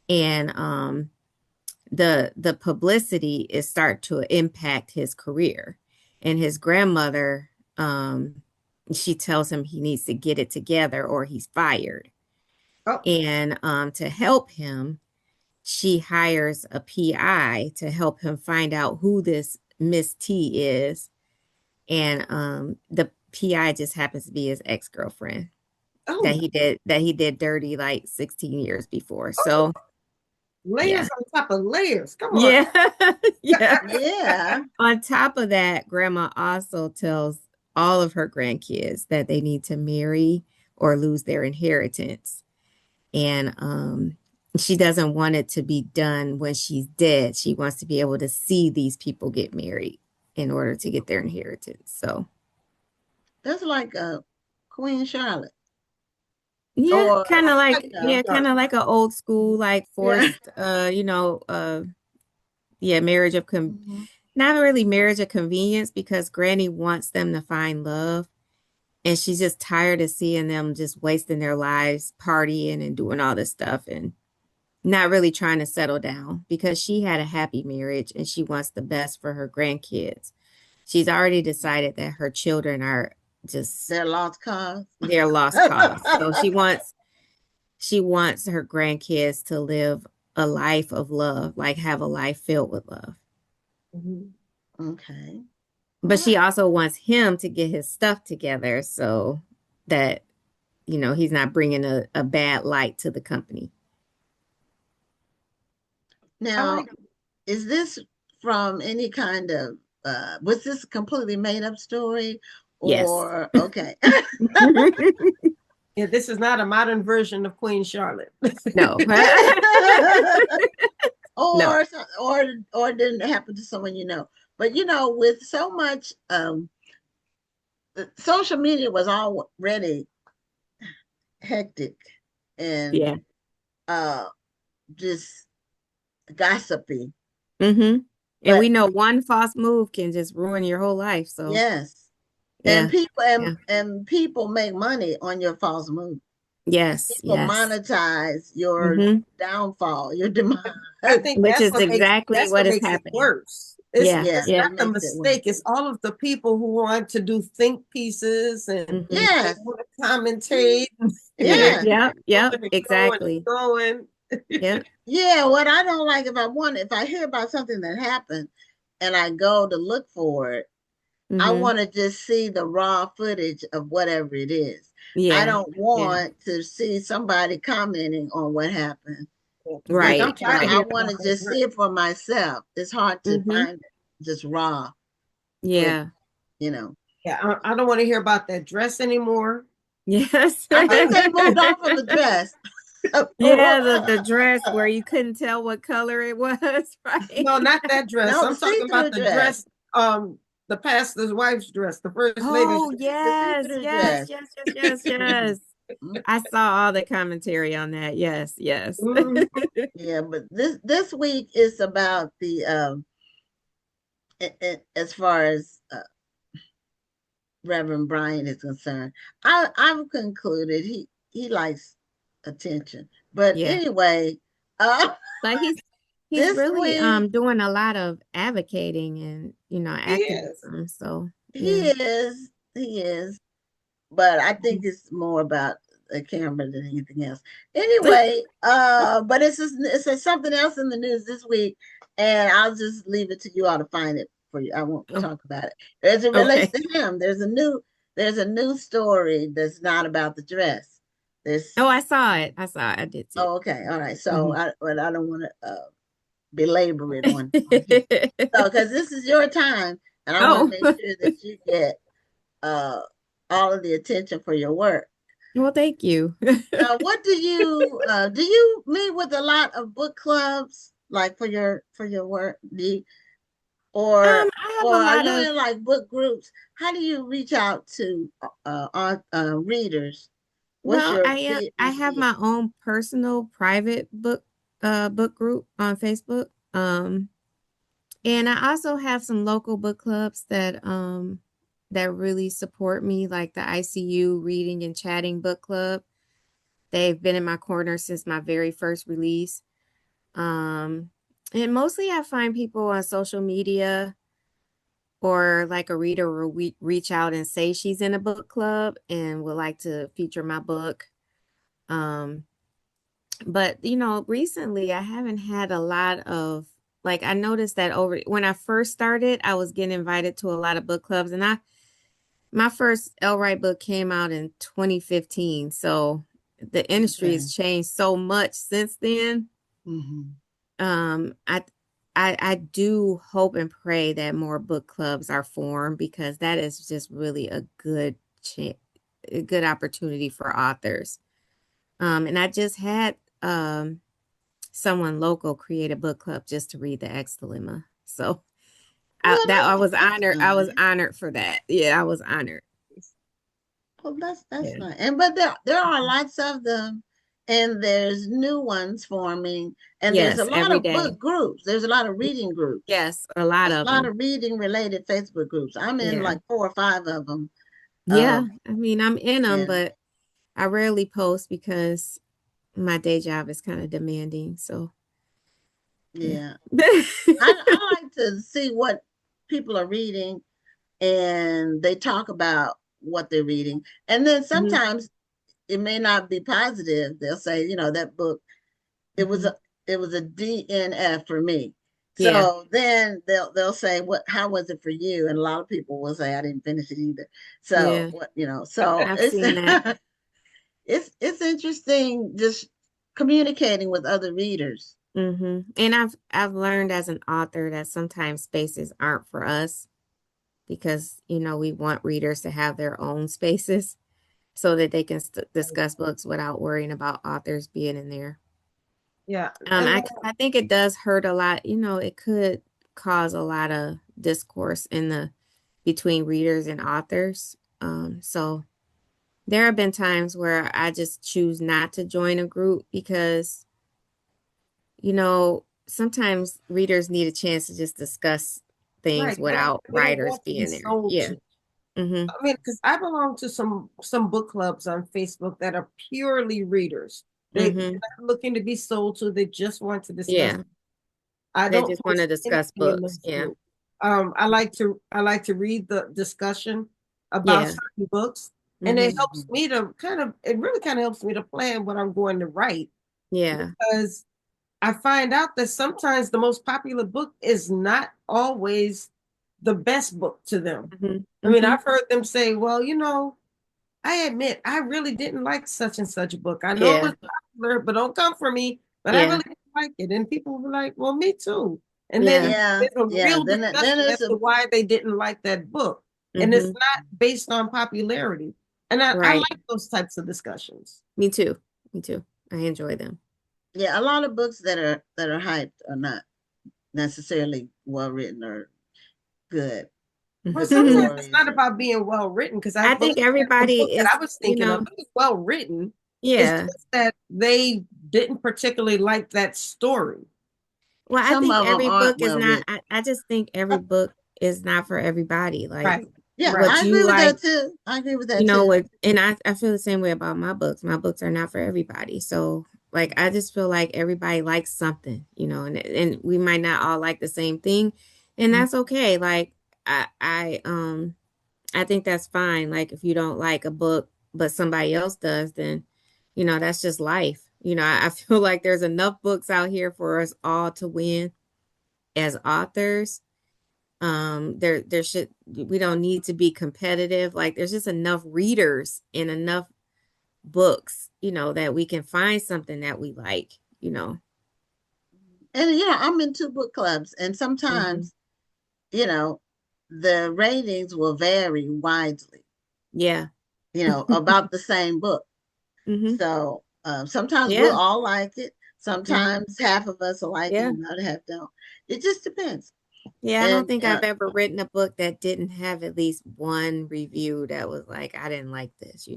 and the publicity is start to impact his career. And his grandmother, she tells him he needs to get it together or he's fired. Oh. And to help him, she hires a PI to help him find out who this Miss T is. And the PI just happens to be his ex-girlfriend that he did dirty like 16 years before. So layers on top of layers. Come on. Yeah. Yeah. On top of that, grandma also tells all of her grandkids that they need to marry or lose their inheritance. And she doesn't want it to be done when she's dead. She wants to be able to see these people get married in order to get their inheritance. So that's like Queen Charlotte. Yeah, kind of like an old school, like forced, marriage of not really marriage of convenience, because Granny wants them to find love, and she's just tired of seeing them just wasting their lives partying and doing all this stuff and not really trying to settle down, because she had a happy marriage and she wants the best for her grandkids. She's already decided that her children are just they're lost cause. They're lost cause. So she wants her grandkids to live a life of love, like have a life filled with love. Okay. But she also wants him to get his stuff together so that, he's not bringing a bad light to the company. Now, is this from any kind of, was this a completely made up story? Or, yes. Okay. Yeah, this is not a modern version of Queen Charlotte. No. Or didn't happen to someone you know. But with so much social media was already hectic and just gossipy. And we know one false move can just ruin your whole life. So yes. Yeah. And people make money on your false move. Yes. People monetize your downfall, your demise. I think which is exactly what is happening. Worse. It's not the mistake. It's all of the people who want to do think pieces and commentate. Exactly. Going. Yeah, what I don't like, if I hear about something that happened and I go to look for it, I want to just see the raw footage of whatever it is. I don't want to see somebody commenting on what happened. Like, I'm Right. tired of I hearing want to about just that. see it for myself. It's hard to find it just raw. Yeah. Yeah, I don't want to hear about that dress anymore. Yes. I think they moved on from the dress. Yeah, the dress where you couldn't tell what color it was, right? No, not that dress. No, I'm talking about the see-through dress, the pastor's wife's dress, the first lady's Oh, dress. yes, see-through yes, dress. yes, yes, yes, yes. I saw all the commentary on that. Yes, yes. Yeah, but this week is about the as far as Reverend Brian is concerned. I've concluded he likes attention. But Yeah. anyway, But he's this really week doing a lot of advocating and He is. activism. So he is, but I think it's more about the camera than anything else. Anyway, but it's something else in the news this week, and I'll just leave it to you all to find it for you. I won't talk about it. As it relates to him, there's a new story that's not about the dress. I saw it. I did see it. Oh, okay, all right. So I don't want to belabor it on so because this is your time, and I want to make sure that you get all of the attention for your work. Well, thank you. What do you meet with a lot of book clubs like for your work? Or I have a are lot you of in like book groups? How do you reach out to readers? What's well, your I have my own personal private book group on Facebook. And I also have some local book clubs that really support me, like the ICU Reading and Chatting Book Club. They've been in my corner since my very first release. And mostly I find people on social media, or like a reader will reach out and say she's in a book club and would like to feature my book. But recently I haven't had a lot of, like, I noticed that when I first started, I was getting invited to a lot of book clubs, and my first Elle Wright book came out in 2015. So the industry has changed so much since then. I do hope and pray that more book clubs are formed, because that is just really a good opportunity for authors. And I just had someone local create a book club just to read the X Dilemma. So I was honored. I was honored for that. Yeah, I was honored. Oh, that's nice. And but there are lots of them, and there's new ones forming, and there's a lot of book groups. There's a lot of reading groups. Yes, a lot of reading related Facebook groups. I'm in like 4 or 5 of them. Yeah, I mean, I'm in them, but I rarely post because my day job is kind of demanding. So I like to see what people are reading, and they talk about what they're reading, and then sometimes it may not be positive. They'll say, that book, it was a DNF for me. So then they'll say, how was it for you? And a lot of people will say, I didn't finish it either. So so I've seen that. It's interesting just communicating with other readers. And I've learned as an author that sometimes spaces aren't for us, because we want readers to have their own spaces so that they can discuss books without worrying about authors being in there. Yeah. I think it does hurt a lot. It could cause a lot of discourse between readers and authors. So there have been times where I just choose not to join a group, because sometimes readers need a chance to just discuss things without writers being there. Yeah. I mean, because I belong to some book clubs on Facebook that are purely readers. They're not looking to be sold to. They just want to discuss. Yeah. They just want to discuss books. Yeah. I like to read the discussion about certain books, and it helps me to it really kind of helps me to plan what I'm going to write. Yeah. Because I find out that sometimes the most popular book is not always the best book to them. Mhm. I mean, Mhm. I've heard them say, well, I admit I really didn't like such and such a book. I know it was popular, but don't come for me. But I Yeah. really didn't like it. And people were like, well, me too. And Yeah. then Yeah, there's a yeah. real Then discussion as it's to why they didn't like that book. And it's Mhm. not based on popularity. And I Right. like those types of discussions. Me too. Me too. I enjoy them. yeah, a lot of books that are hyped are not necessarily well written or good. Well, Good sometimes it's stories. not about being well written, because I think the everybody book that is, I was thinking of, it was well written. It's yeah. just that they didn't particularly like that story. Well, I Some think of them every aren't book is well not, written. I just think every book is not for everybody. Like Right. Yeah, Right. what I you agree with like, that too. I agree with you that know, too. and I feel the same way about my books. My books are not for everybody. So like, I just feel like everybody likes something, and we might not all like the same thing, and that's okay. Like, I think that's fine. Like if you don't like a book, but somebody else does, then, that's just life. I feel like there's enough books out here for us all to win as authors. There should, we don't need to be competitive. Like there's just enough readers and enough books, that we can find something that we like. And I'm in two book clubs, and sometimes, you know, the ratings will vary widely, Yeah. about the same book. Hmm. So sometimes we'll Yeah. all like it. Hmm. Sometimes half of us will like it Yeah. and the other half don't. It just depends. Yeah, I don't And think I've ever written a book that didn't have at least one review that was like, I didn't like this.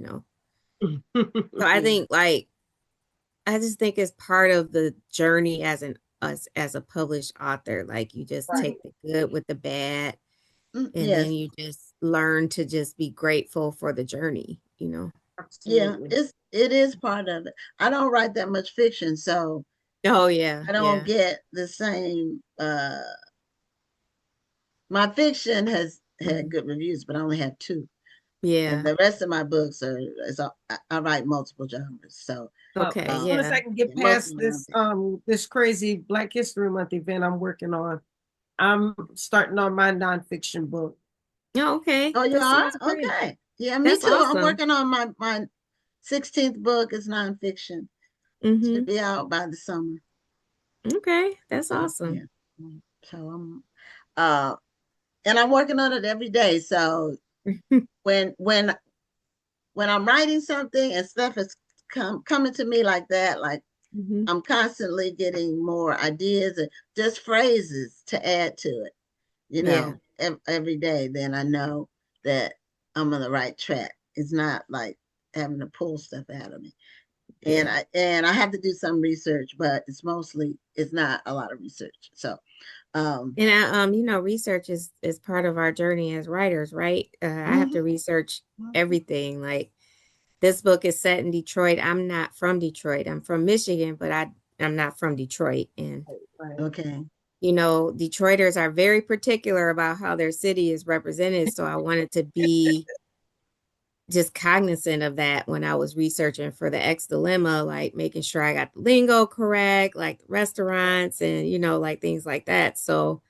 So I think like I just think it's part of the journey as a published author. Like you just Right. take the good with the bad, and then yes, you just learn to just be grateful for the journey. yeah, Absolutely. it is part of it. I don't write that much fiction, so Oh yeah, I don't yeah, get the same my fiction has had mhm, good reviews, but I only have two. And yeah. the rest of my books I write multiple genres. So Well, Okay, as soon as yeah. I can get most of past them this crazy Black History Month event I'm working on, I'm starting on my nonfiction book. Oh, okay. Oh, you That are? sounds great. Okay. Yeah, me That's too. I'm awesome. working on my 16th book is nonfiction. Should Mm-hmm. be out by the summer. Okay, that's So awesome. yeah. So I'm uh and I'm working on it every day. So when when when I'm writing something and stuff is coming to me like that, like Hmm. I'm constantly getting more ideas and just phrases to add to it, Yeah. every day, then I know that I'm on the right track. It's not like having to pull stuff out of me. And Yeah. I have to do some research, but it's not a lot of research. So And research is part of our journey as writers, right? I have to mhm, research mhm. everything. Like this book is set in Detroit. I'm not from Detroit. I'm from Michigan, but I'm not from Detroit. And Right. Okay. Detroiters are very particular about how their city is represented. So I wanted to be just cognizant of that when I was researching for the X Dilemma, like making sure I got the lingo correct, like restaurants and, like things like that. So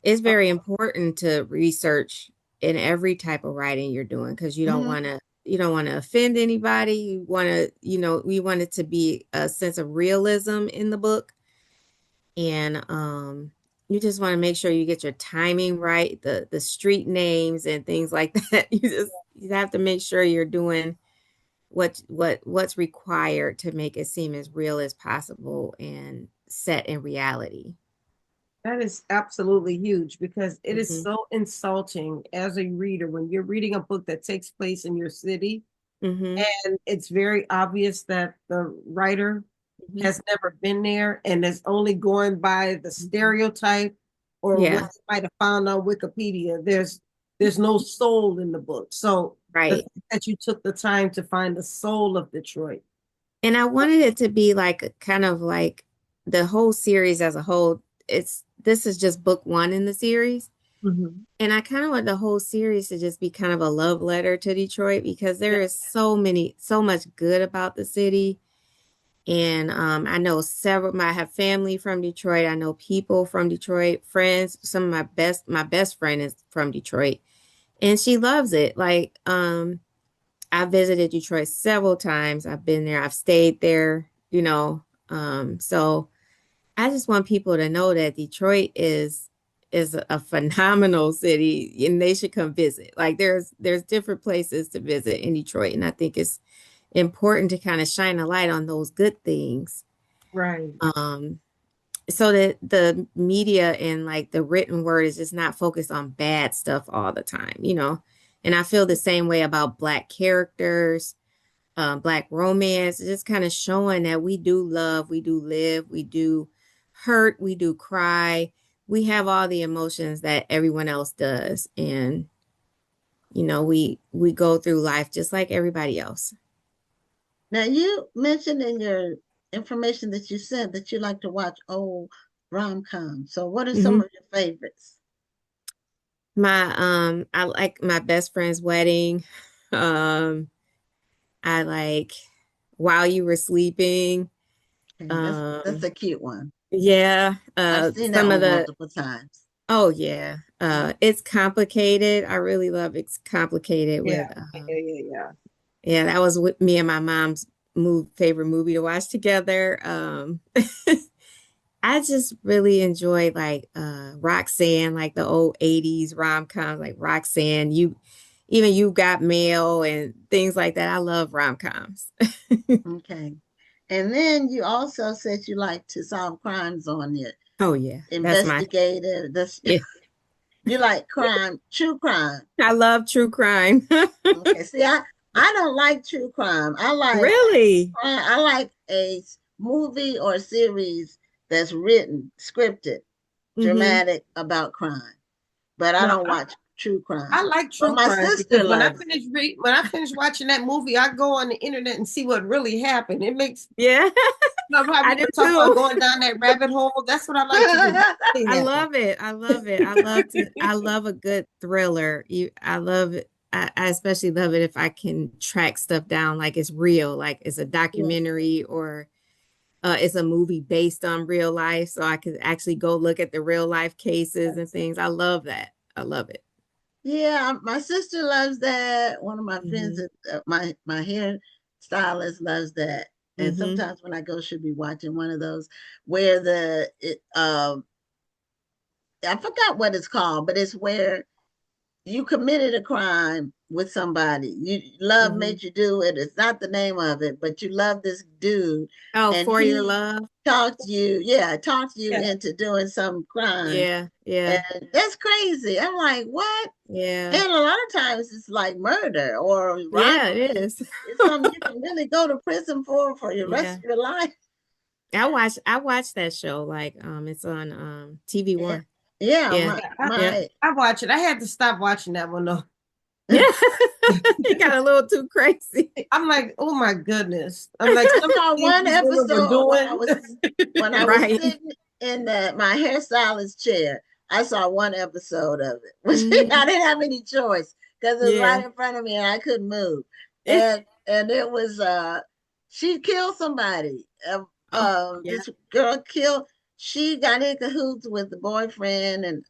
it's very important to research in every type of writing you're doing because Mhm. you don't want to offend anybody. You want to, we want it to be a sense of realism in the book. And you just want to make sure you get your timing right, the street names and things like that. You have to make sure you're doing what's required to make it seem as real as possible and set in reality. That is absolutely huge, because it is Hmm. so insulting as a reader when you're reading a book that takes place in your city Hmm. and it's very obvious that the writer Hmm. has never been there and is only going by the stereotype or what Yeah, they might have found on Wikipedia. There's no soul in the book. So the right. fact that you took the time to find the soul of Detroit. And I wanted it to be like kind of like the whole series as a whole. This is just book one in the series. Mhm. And I kind of want the whole series to just be kind of a love letter to Detroit because Yeah. there is so much good about the city. And I know several, I have family from Detroit. I know people from Detroit, friends. Some of my best friend is from Detroit, and she loves it. Like, I visited Detroit several times. I've been there. I've stayed there, you know. So I just want people to know that Detroit is a phenomenal city, and they should come visit. Like, there's different places to visit in Detroit, and I think it's important to kind of shine a light on those good things. Right. So that the media and like the written word is just not focused on bad stuff all the time, you know. And I feel the same way about Black characters, Black romance, just kind of showing that we do love, we do live, we do hurt, we do cry, we have all the emotions that everyone else does, and you know, we go through life just like everybody else. Now, you mentioned in your information that you sent that you like to watch old rom-coms. So what are some of your favorites? I like My Best Friend's Wedding. I like While You Were Sleeping. Okay, that's a cute one. Yeah, I've seen that some of one the multiple times. oh yeah. It's complicated. I really love It's Complicated with yeah, that was with me and my mom's favorite movie to watch together. I just really enjoy like Roxanne, like the old 80s rom-coms like Roxanne, You Got Mail and things like that. I love rom-coms. Okay. And then you also said you like to solve crimes on it. Oh yeah. That's my Investigative. yeah. You like crime, true crime. I love true crime. Okay. See, I don't like true crime. Really? I like a movie or series that's written, scripted, dramatic about crime. But I don't watch true crime. I like true my crime sister because when I loves finish watching that movie, I go on the internet and see what really happened. It makes Yeah. how I people do talk about too. going down that rabbit hole. That's what I like to do. I love it. I love it. I love a good thriller. I love it. I especially love it if I can track stuff down like it's real, like it's a documentary or it's a movie based on real life. So I could actually go look at the real life cases and things. I love that. I love it. Yeah, my sister loves that. One of my friends, my hair stylist, loves that. And sometimes when I go, she'll be watching one of those where I forgot what it's called, but it's where you committed a crime with somebody. Love made you do it. It's not the name of it, but you love this dude. Oh, and For Your Love. talked you into doing some crime. Yeah. And that's crazy. I'm like, what? Yeah. And a lot of times it's like murder or robbery. Yeah, it is. It's something you can really go to prison for the rest of your life. I watch that show. Like it's on TV One. Yeah. I watch it. I had to stop watching that one though. Yeah. It got a little too crazy. I'm like, oh my goodness. I'm like, somehow one episode when I was Right. sitting in my hairstylist chair, I saw one episode of it. Which I didn't have any choice because it was right in front of me and I couldn't move. And it was she killed somebody. This girl she got in cahoots with the boyfriend, and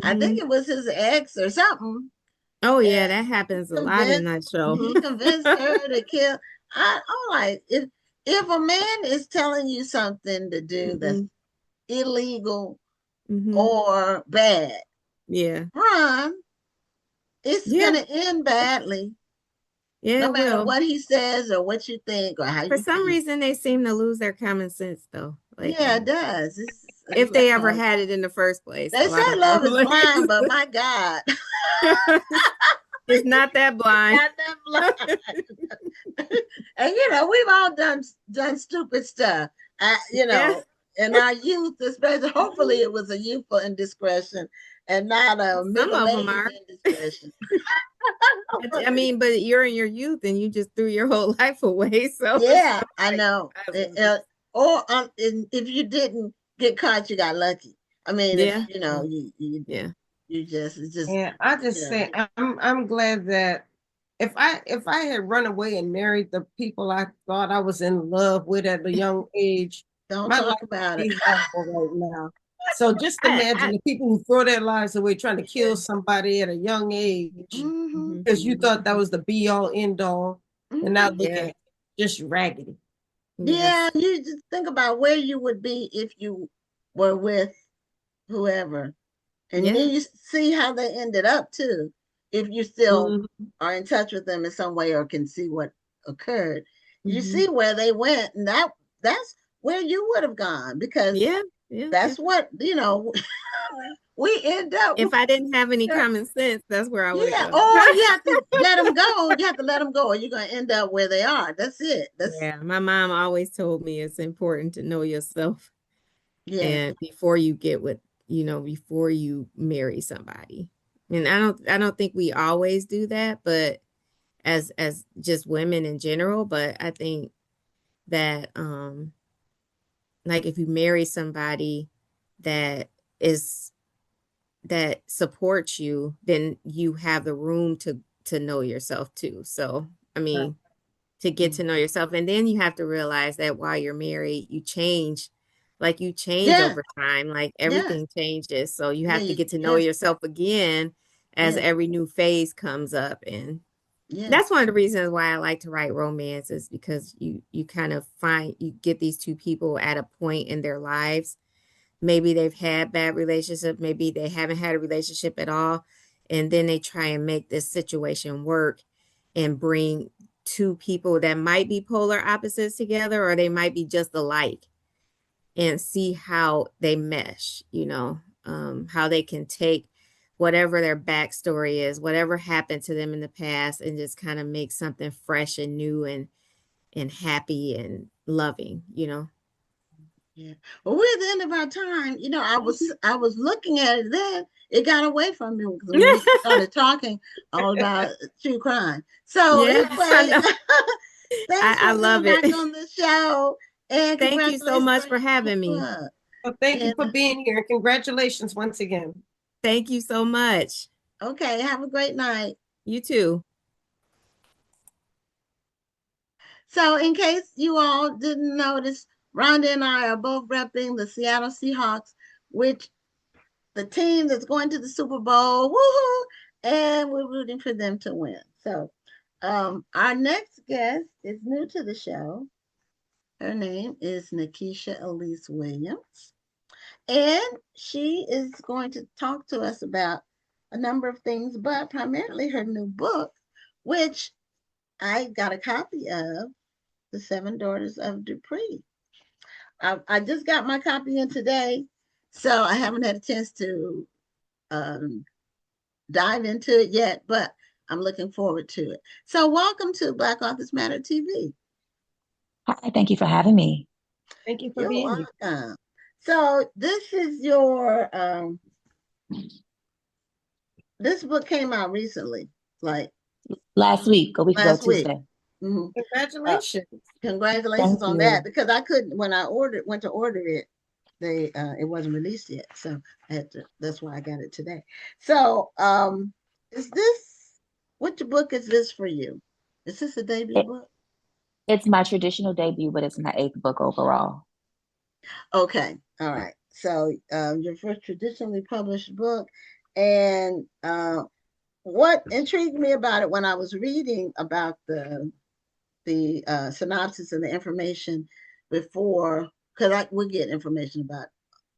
I think it was his ex or something. Oh yeah, that happens a lot in that show. He convinced her to kill. I'm like, if a man is telling you something to do that's illegal or bad, run. It's gonna end badly. Yeah, no matter what he says or what you think or how. For some reason, they seem to lose their common sense, though. Like, yeah, it does. If they ever had it in the first place. They say love is blind, but my God. It's not that blind. Not that blind. And we've all done stupid stuff. In our youth, especially. Hopefully, it was a youthful indiscretion and not a middle-aged indiscretion. I mean, but you're in your youth and you just threw your whole life away. So yeah, I know. If you didn't get caught, you got lucky. I mean, you just. Yeah, I just say I'm glad that if I had run away and married the people I thought I was in love with at a young age, Don't my talk life about would it. be horrible right now. So just I, imagine I the people who throw their lives away trying to kill somebody at a young age Mhm. because you thought that was the be all end all, and now Mhm. look yeah, at it, just raggedy. Yeah, yes, you just think about where you would be if you were with whoever. And yeah, then you see how they ended up too. If you still Mhm. are in touch with them in some way or can see what occurred, you hmm see where they went, and that's where you would have gone because yeah, yeah. that's what we end up If with. I didn't have any common sense, that's where I would have Yeah, gone. or you have to let them go. You have to let them go, or you're gonna end up where they are. That's it. That's Yeah, my mom always told me it's important to know yourself yeah, and before you get with, before you marry somebody. And I don't think we always do that, but as just women in general, but I think that like if you marry somebody that is that supports you, then you have the room to know yourself too. So, I mean, to get to know yourself. And then you have to realize that while you're married, you change yeah, over time, like yeah, everything changes. So you yeah, have to get to know yeah, yourself again as yeah, every new phase comes up. And yeah, that's one of the reasons why I like to write romances because you kind of you get these two people at a point in their lives. Maybe they've had bad relationships, maybe they haven't had a relationship at all, and then they try and make this situation work and bring two people that might be polar opposites together or they might be just alike and see how they mesh, how they can take whatever their backstory is, whatever happened to them in the past, and just kind of make something fresh and new and happy and loving. yeah. Well, we're at the end of our time. I was looking at it then. It got away from me because when we started talking all about true crime. So Yes, I anyway, know. thanks I for being love it. back on the show, and Thank you so congratulations much on for your having new me. book. So thank you And for being here. Congratulations once again. Thank you so much. okay, have a great night. You too. So, in case you all didn't notice, Rhonda and I are both repping the Seattle Seahawks, which the team that's going to the Super Bowl. Woohoo! And we're rooting for them to win. So, our next guest is new to the show. Her name is Nikesha Elise Williams, and she is going to talk to us about a number of things, but primarily her new book, which I got a copy of, The Seven Daughters of Dupree. I just got my copy in today, so I haven't had a chance to um, dive into it yet, but I'm looking forward to it. So, welcome to Black Authors Matter TV. Hi, thank you for having me. Thank you for You're being here. welcome. So, this book came out recently, like Last week, a week ago, last week. Tuesday. hmm Uh, Congratulations. congratulations Thank on that you. because I couldn't when I went to order it. It wasn't released yet, so I had to. That's why I got it today. So, is this which book is this for you? Is this a debut It, book? it's my traditional debut, but it's my eighth book overall. Okay, all right. So, your first traditionally published book, and what intrigued me about it when I was reading about the synopsis and the information before, because we get information about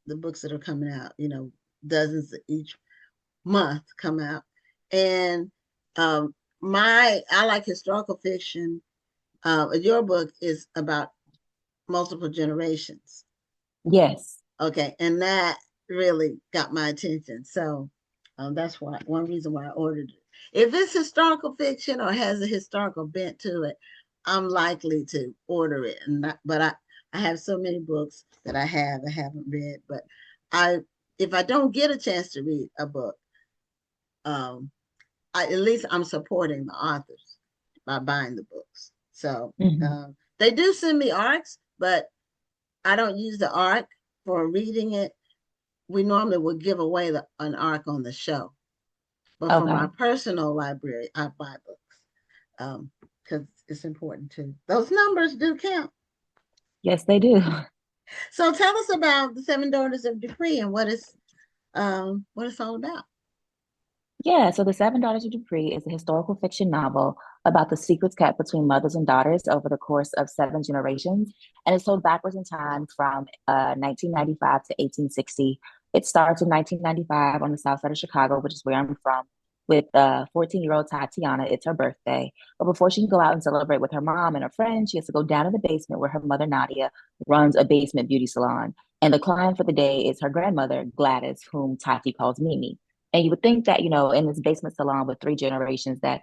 the books that are coming out, dozens each month come out. And I like historical fiction. Your book is about multiple generations. Yes. Okay, and that really got my attention. So that's one reason why I ordered it. If it's historical fiction or has a historical bent to it, I'm likely to order it. But I have so many books that I haven't read. But I if I don't get a chance to read a book, um, at least I'm supporting the authors by buying the books. So hmm they do send me ARCs, but I don't use the ARC for reading it. We normally would give away an ARC on the show. But for my Okay. personal library, I buy books. because it's important too. Those numbers do count. Yes, they do. So tell us about the Seven Daughters of Dupree and what it's all about. Yeah, so The Seven Daughters of Dupree is a historical fiction novel about the secrets kept between mothers and daughters over the course of 7 generations. And it's told backwards in time from 1995 to 1860. It starts in 1995 on the south side of Chicago, which is where I'm from, with 14-year-old Tatiana. It's her birthday. But before she can go out and celebrate with her mom and her friends, she has to go down to the basement where her mother, Nadia, runs a basement beauty salon. And the client for the day is her grandmother, Gladys, whom Tati calls Mimi. And you would think that, in this basement salon with 3 generations, that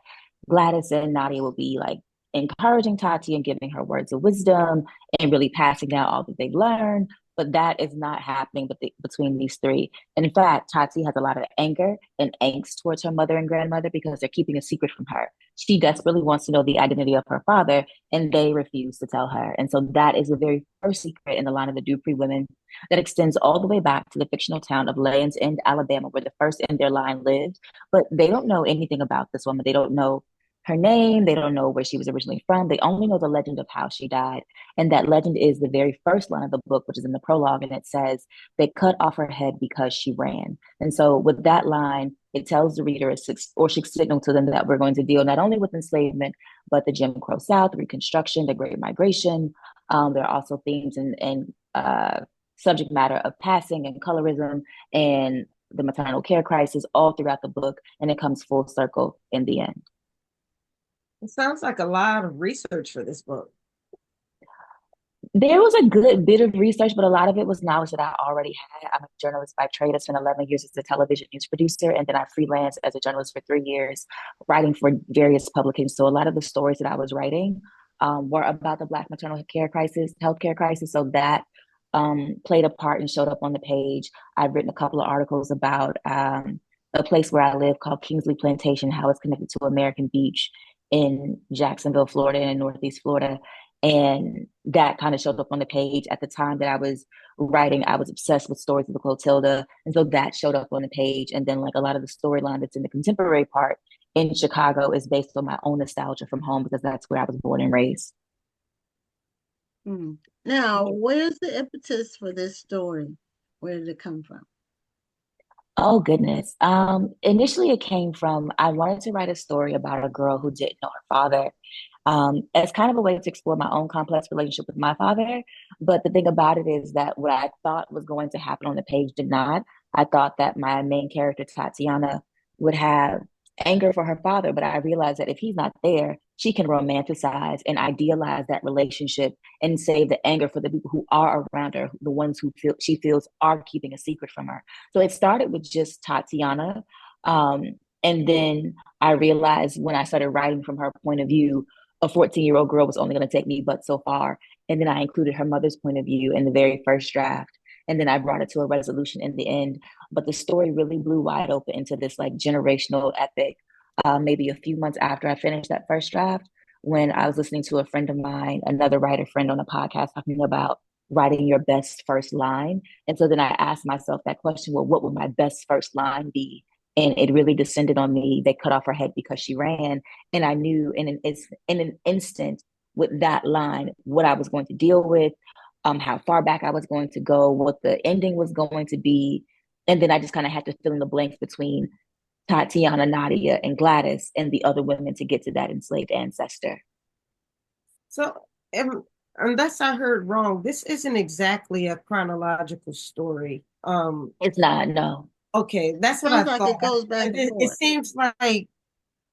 Gladys and Nadia would be like encouraging Tati and giving her words of wisdom and really passing down all that they've learned. But that is not happening between these 3. And in fact, Tati has a lot of anger and angst towards her mother and grandmother because they're keeping a secret from her. She desperately wants to know the identity of her father, and they refuse to tell her. And so that is the very first secret in the line of the Dupree women that extends all the way back to the fictional town of Land's End, Alabama, where the first in their line lived. But they don't know anything about this woman. They don't know her name. They don't know where she was originally from. They only know the legend of how she died. And that legend is the very first line of the book, which is in the prologue. And it says, they cut off her head because she ran. And so with that line, it tells the reader or should signal to them that we're going to deal not only with enslavement, but the Jim Crow South, Reconstruction, the Great Migration. There are also themes and subject matter of passing and colorism and the maternal care crisis all throughout the book. And it comes full circle in the end. It sounds like a lot of research for this book. There was a good bit of research, but a lot of it was knowledge that I already had. I'm a journalist by trade. I spent 11 years as a television news producer, and then I freelanced as a journalist for 3 years, writing for various publications. So a lot of the stories that I was writing were about the Black maternal care crisis, healthcare crisis. So that played a part and showed up on the page. I've written a couple of articles about a place where I live called Kingsley Plantation, how it's connected to American Beach in Jacksonville, Florida, and in Northeast Florida. And that kind of showed up on the page. At the time that I was writing, I was obsessed with stories of the Clotilda. And so that showed up on the page. And then like a lot of the storyline that's in the contemporary part in Chicago is based on my own nostalgia from home because that's where I was born and raised. Now, where's the impetus for this story? Where did it come from? Oh, goodness. Initially, it came from I wanted to write a story about a girl who didn't know her father as kind of a way to explore my own complex relationship with my father. But the thing about it is that what I thought was going to happen on the page did not. I thought that my main character, Tatiana, would have anger for her father, but I realized that if he's not there, she can romanticize and idealize that relationship and save the anger for the people who are around her, the ones who she feels are keeping a secret from her. So it started with just Tatiana. And then I realized when I started writing from her point of view, a 14-year-old girl was only going to take me but so far. And then I included her mother's point of view in the very first draft. And then I brought it to a resolution in the end. But the story really blew wide open into this like generational epic. Maybe a few months after I finished that first draft, when I was listening to a friend of mine, another writer friend on a podcast, talking about writing your best first line. And so then I asked myself that question, well, what would my best first line be? And it really descended on me. They cut off her head because she ran. And I knew in an instant with that line, what I was going to deal with, how far back I was going to go, what the ending was going to be. And then I just kind of had to fill in the blanks between Tatiana, Nadia, and Gladys, and the other women to get to that enslaved ancestor. So, unless I heard wrong, this isn't exactly a chronological story. It's not, no. Okay, that's what I thought. It goes back and forth. It seems like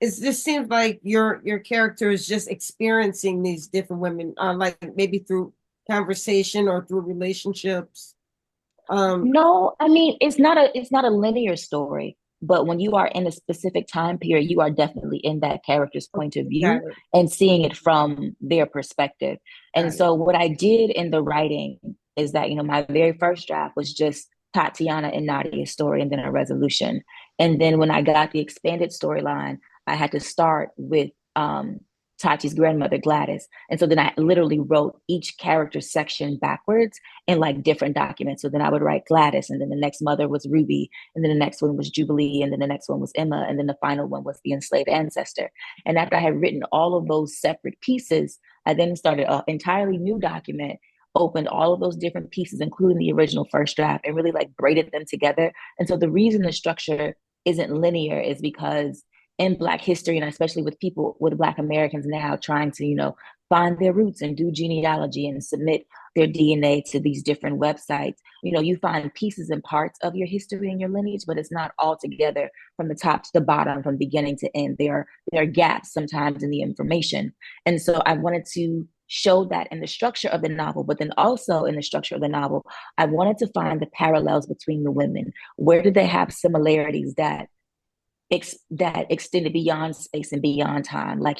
this seems like your character is just experiencing these different women, like maybe through conversation or through relationships. No, I mean it's not a linear story, but when you are in a specific time period, you are definitely in that character's point of view and seeing it from their perspective. And so what I did in the writing is that, my very first draft was just Tatiana and Nadia's story and then a resolution. And then when I got the expanded storyline, I had to start with Tachi's grandmother, Gladys. And so then I literally wrote each character section backwards in like different documents. So then I would write Gladys, and then the next mother was Ruby, and then the next one was Jubilee, and then the next one was Emma, and then the final one was the enslaved ancestor. And after I had written all of those separate pieces, I then started an entirely new document, opened all of those different pieces, including the original first draft, and really like braided them together. And so the reason the structure isn't linear is because in Black history, and especially with people, with Black Americans now trying to, find their roots and do genealogy and submit their DNA to these different websites, you find pieces and parts of your history and your lineage, but it's not all together from the top to the bottom, from beginning to end. There are gaps sometimes in the information. And so I wanted to show that in the structure of the novel, but then also in the structure of the novel, I wanted to find the parallels between the women. Where did they have similarities that extended beyond space and beyond time? Like,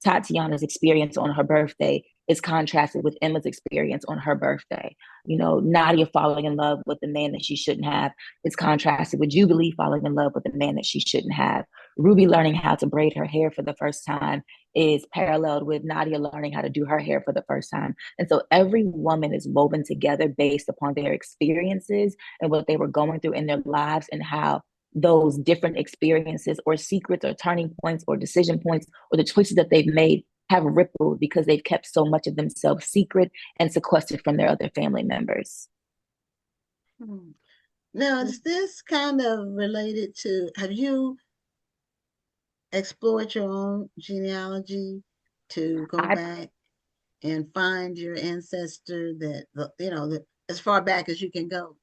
Tatiana's experience on her birthday is contrasted with Emma's experience on her birthday. Nadia falling in love with the man that she shouldn't have is contrasted with Jubilee falling in love with the man that she shouldn't have. Ruby learning how to braid her hair for the first time is paralleled with Nadia learning how to do her hair for the first time. And so every woman is woven together based upon their experiences and what they were going through in their lives, and how those different experiences or secrets or turning points or decision points or the choices that they've made have rippled because they've kept so much of themselves secret and sequestered from their other family members. Now, is this kind of related to, have you explored your own genealogy to go back and find your ancestor that, as far back as you can go?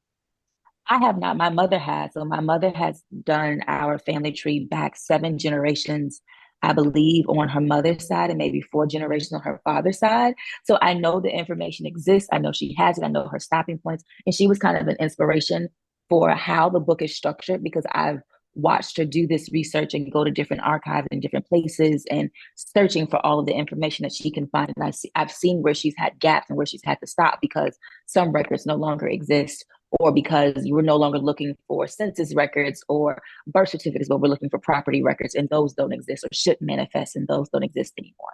I have not. My mother has. So my mother has done our family tree back 7 generations, I believe, on her mother's side, and maybe 4 generations on her father's side. So I know the information exists. I know she has it. I know her stopping points. And she was kind of an inspiration for how the book is structured, because I've watched her do this research and go to different archives in different places and searching for all of the information that she can find. And I've seen where she's had gaps and where she's had to stop because some records no longer exist, or because you were no longer looking for census records or birth certificates, but we're looking for property records, and those don't exist or should manifest, and those don't exist anymore.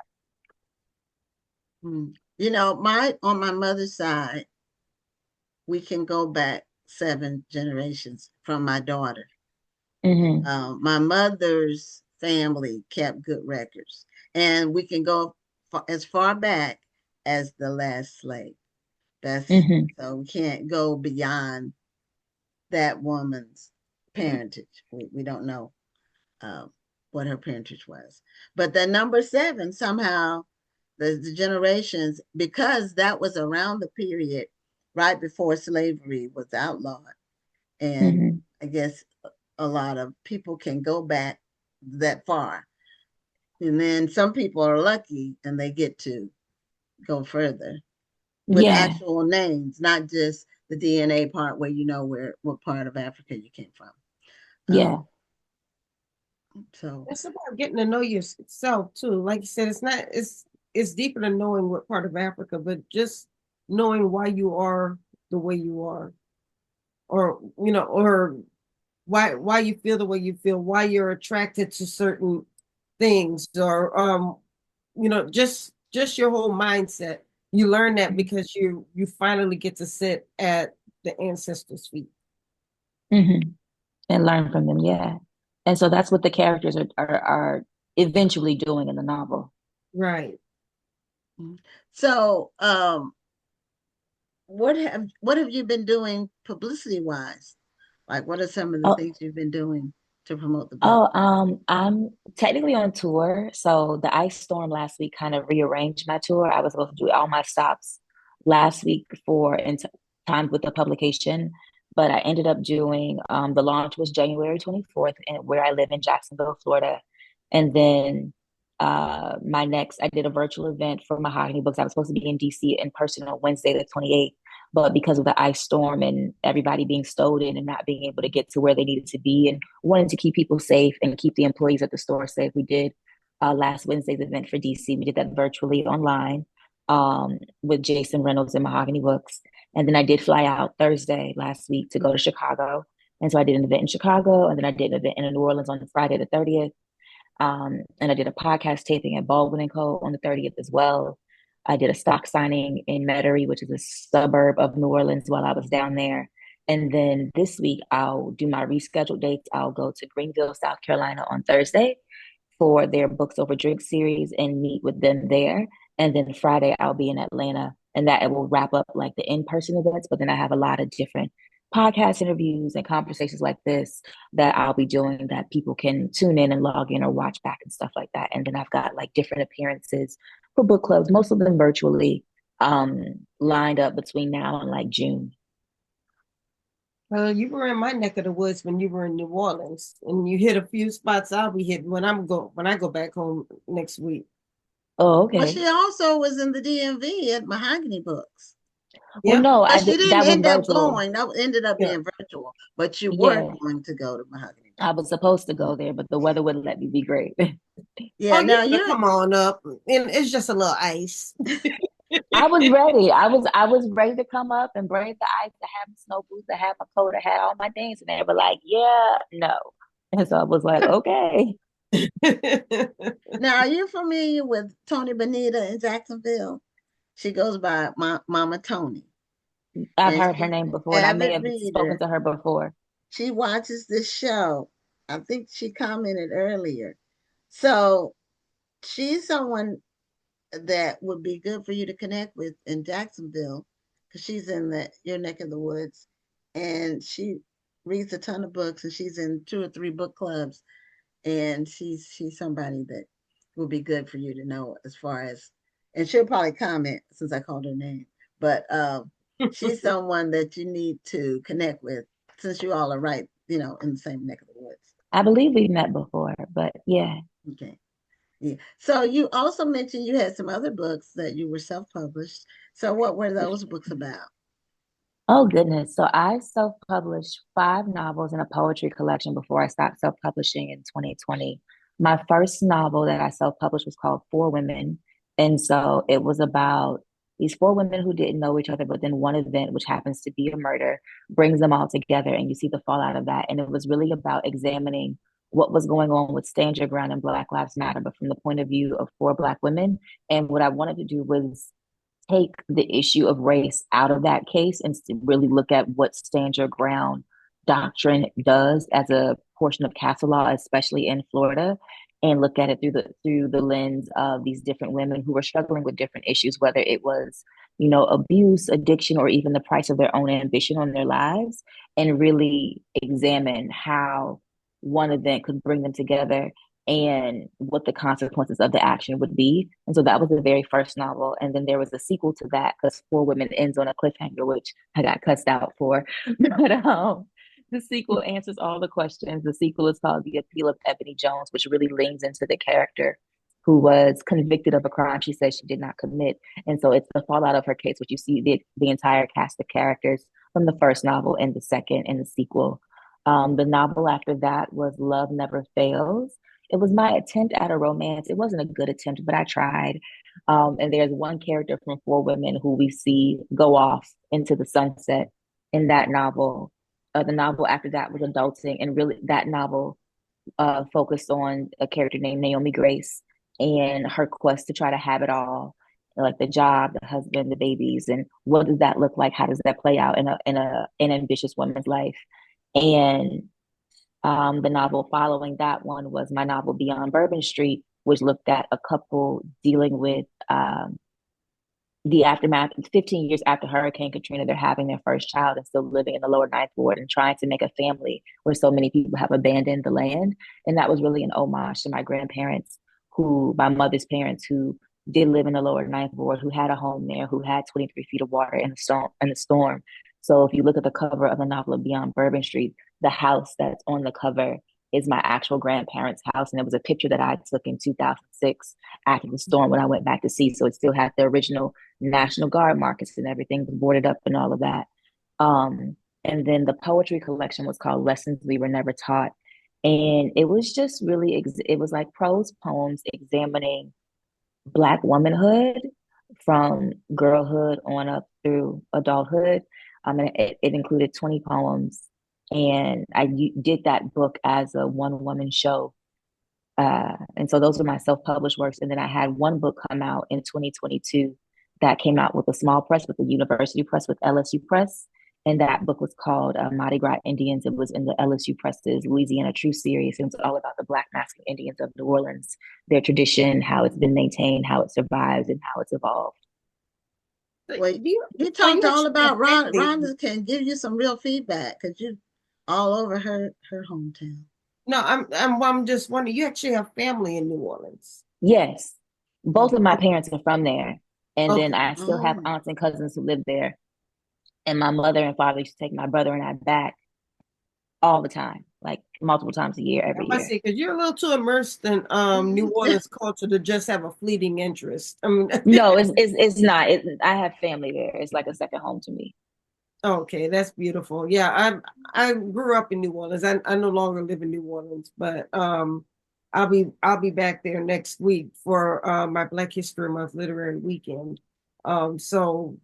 On my mother's side, we can go back 7 generations from my daughter. Mm-hmm. My mother's family kept good records, and we can go as far back as the last slave. So we can't go beyond that woman's parentage. We don't know what her parentage was. But the number 7, somehow the generations, because that was around the period right before slavery was outlawed. And I guess a lot of people can go back that far. And then some people are lucky and they get to go further with actual names, not just the DNA part where what part of Africa you came from. So it's about getting to know yourself too. Like you said, it's deeper than knowing what part of Africa, but just knowing why you are the way you are, or why you feel the way you feel, why you're attracted to certain things, or just your whole mindset. You learn that because you finally get to sit at the ancestors' feet and learn from them. And so that's what the characters are eventually doing in the novel. Right. So what have you been doing publicity wise? Like, what are some of the things you've been doing to promote the book? I'm technically on tour. So the ice storm last week kind of rearranged my tour. I was supposed to do all my stops last week before in time with the publication, but I ended up doing the launch was January 24th, and where I live in Jacksonville, Florida. And then I did a virtual event for Mahogany Books. I was supposed to be in DC in person on Wednesday the 28th. But because of the ice storm and everybody being stowed in and not being able to get to where they needed to be and wanting to keep people safe and keep the employees at the store safe, we did last Wednesday's event for DC. We did that virtually online with Jason Reynolds and Mahogany Books. And then I did fly out Thursday last week to go to Chicago. And so I did an event in Chicago, and then I did an event in New Orleans on Friday the 30th. And I did a podcast taping at Baldwin and Co. on the 30th as well. I did a stock signing in Metairie, which is a suburb of New Orleans, while I was down there. And then this week, I'll do my rescheduled dates. I'll go to Greenville, South Carolina on Thursday for their Books Over Drink series and meet with them there. And then Friday, I'll be in Atlanta, and that it will wrap up like the in-person events. But then I have a lot of different podcast interviews and conversations like this that I'll be doing that people can tune in and log in or watch back and stuff like that. And then I've got like different appearances for book clubs, most of them virtually, lined up between now and like June. Well, you were in my neck of the woods when you were in New Orleans, and you hit a few spots I'll be hitting when I go back home next week. Oh, okay. But she also was in the DMV at Mahogany Books. Well, no, But she didn't end up virtual. going. That ended up being virtual. But you were going to go to Mahogany. I was supposed to go there, but the weather wouldn't let me be great. Yeah, now you come on up, and it's just a little ice. I was ready. I was ready to come up and brave the ice, to have snow boots, to have my coat, to have all my things, and they were like, "Yeah, no." And so I was like, "Okay." Now, are you familiar with Tony Bonita in Jacksonville? She goes by Mama Tony. I've heard her name before, and I may have spoken to her before. She watches this show. I think she commented earlier. So she's someone that would be good for you to connect with in Jacksonville, because she's in your neck of the woods, and she reads a ton of books, and she's in 2 or 3 book clubs, and she's somebody that will be good for you to know as far as, and she'll probably comment since I called her name, but she's someone that you need to connect with, since you all are right, in the same neck of the woods. I believe we've met before, but yeah. Okay. Yeah. So you also mentioned you had some other books that you were self-published. So what were those books about? Oh, goodness. So I self-published 5 novels and a poetry collection before I stopped self-publishing in 2020. My first novel that I self-published was called 4 Women. And so it was about these 4 women who didn't know each other, but then one event, which happens to be a murder, brings them all together, and you see the fallout of that. And it was really about examining what was going on with Stand Your Ground and Black Lives Matter, but from the point of view of 4 Black women. And what I wanted to do was take the issue of race out of that case and really look at what Stand Your Ground doctrine does as a portion of castle law, especially in Florida, and look at it through the lens of these different women who were struggling with different issues, whether it was, abuse, addiction, or even the price of their own ambition on their lives, and really examine how one event could bring them together and what the consequences of the action would be. And so that was the very first novel. And then there was a sequel to that, because 4 Women ends on a cliffhanger, which I got cussed out for. But the sequel answers all the questions. The sequel is called The Appeal of Ebony Jones, which really leans into the character who was convicted of a crime she says she did not commit. And so it's the fallout of her case, which you see the entire cast of characters from the first novel and the second and the sequel. The novel after that was Love Never Fails. It was my attempt at a romance. It wasn't a good attempt, but I tried. And there's one character from 4 Women who we see go off into the sunset in that novel. The novel after that was Adulting, and really that novel focused on a character named Naomi Grace and her quest to try to have it all, like the job, the husband, the babies, and what does that look like? How does that play out in an ambitious woman's life? And the novel following that one was my novel Beyond Bourbon Street, which looked at a couple dealing with the aftermath. 15 years after Hurricane Katrina, they're having their first child and still living in the lower ninth ward and trying to make a family where so many people have abandoned the land. And that was really an homage to my grandparents, my mother's parents, who did live in the lower ninth ward, who had a home there, who had 23 feet of water in the storm. So if you look at the cover of the novel of Beyond Bourbon Street, the house that's on the cover is my actual grandparents' house. And it was a picture that I took in 2006 after the storm when I went back to sea. So it still had the original National Guard markers and everything boarded up and all of that. And then the poetry collection was called Lessons We Were Never Taught. And it was just really, it was like prose poems examining Black womanhood from girlhood on up through adulthood. And it included 20 poems. And I did that book as a one-woman show And so those are my self-published works. And then I had one book come out in 2022 that came out with a small press, with the university press, with LSU Press. And that book was called Mardi Gras Indians. It was in the LSU Press's Louisiana True series. It was all about the Black masculine Indians of New Orleans, their tradition, how it's been maintained, how it survives, and how it's evolved. Well, you talked all about Rhonda can give you some real feedback because you all over her hometown. No, I'm just wondering, you actually have family in New Orleans. Yes. Both of my parents are from there. And Okay. then I still have aunts and cousins who live there. And my mother and father used to take my brother and I back all the time, like multiple times a year, every year. Because you're a little too immersed in New Orleans culture to just have a fleeting interest. I mean, no, it's not. I have family there. It's like a second home to me. Okay, that's beautiful. Yeah, I grew up in New Orleans. I no longer live in New Orleans, but I'll be back there next week for my Black History Month literary weekend. So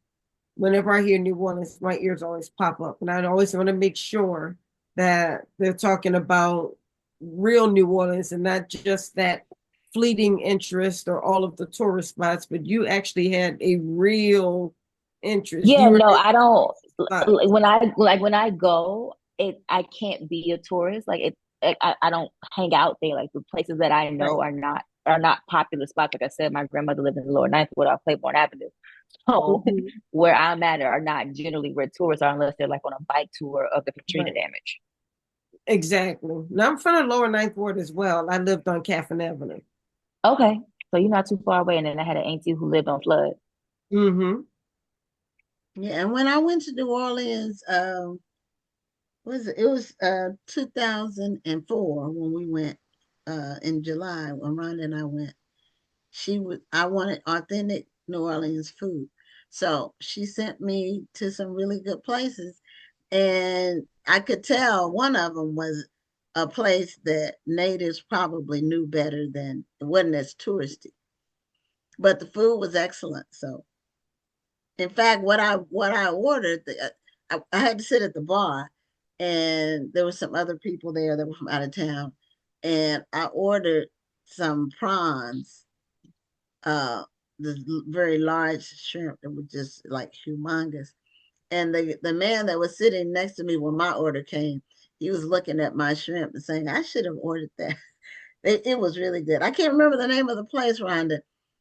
whenever I hear New Orleans, my ears always pop up, and I always want to make sure that they're talking about real New Orleans and not just that fleeting interest or all of the tourist spots, but you actually had a real interest. Yeah, no, I don't. When I go, I can't be a tourist. Like I don't hang out there. Like the places that I know are not popular spots. Like I said, my grandmother lived in the Lower Ninth Ward off Claiborne Avenue. So where I'm at are not generally where tourists are unless they're like on a bike tour of the Katrina damage. Exactly. Now I'm from the Lower Ninth Ward as well. I lived on Caffin Avenue. Okay, so you're not too far away. And then I had an auntie who lived on Flood. Mm-hmm. Yeah, and when I went to New Orleans, it was 2004 when we went in July when Rhonda and I went. I wanted authentic New Orleans food. So she sent me to some really good places. And I could tell one of them was a place that natives probably knew better than it wasn't as touristy. But the food was excellent. So in fact, what I ordered, I had to sit at the bar, and there were some other people there that were from out of town, and I ordered some prawns, the very large shrimp that were just like humongous. And the man that was sitting next to me when my order came, he was looking at my shrimp and saying, "I should have ordered that." It was really good. I can't remember the name of the place, Rhonda.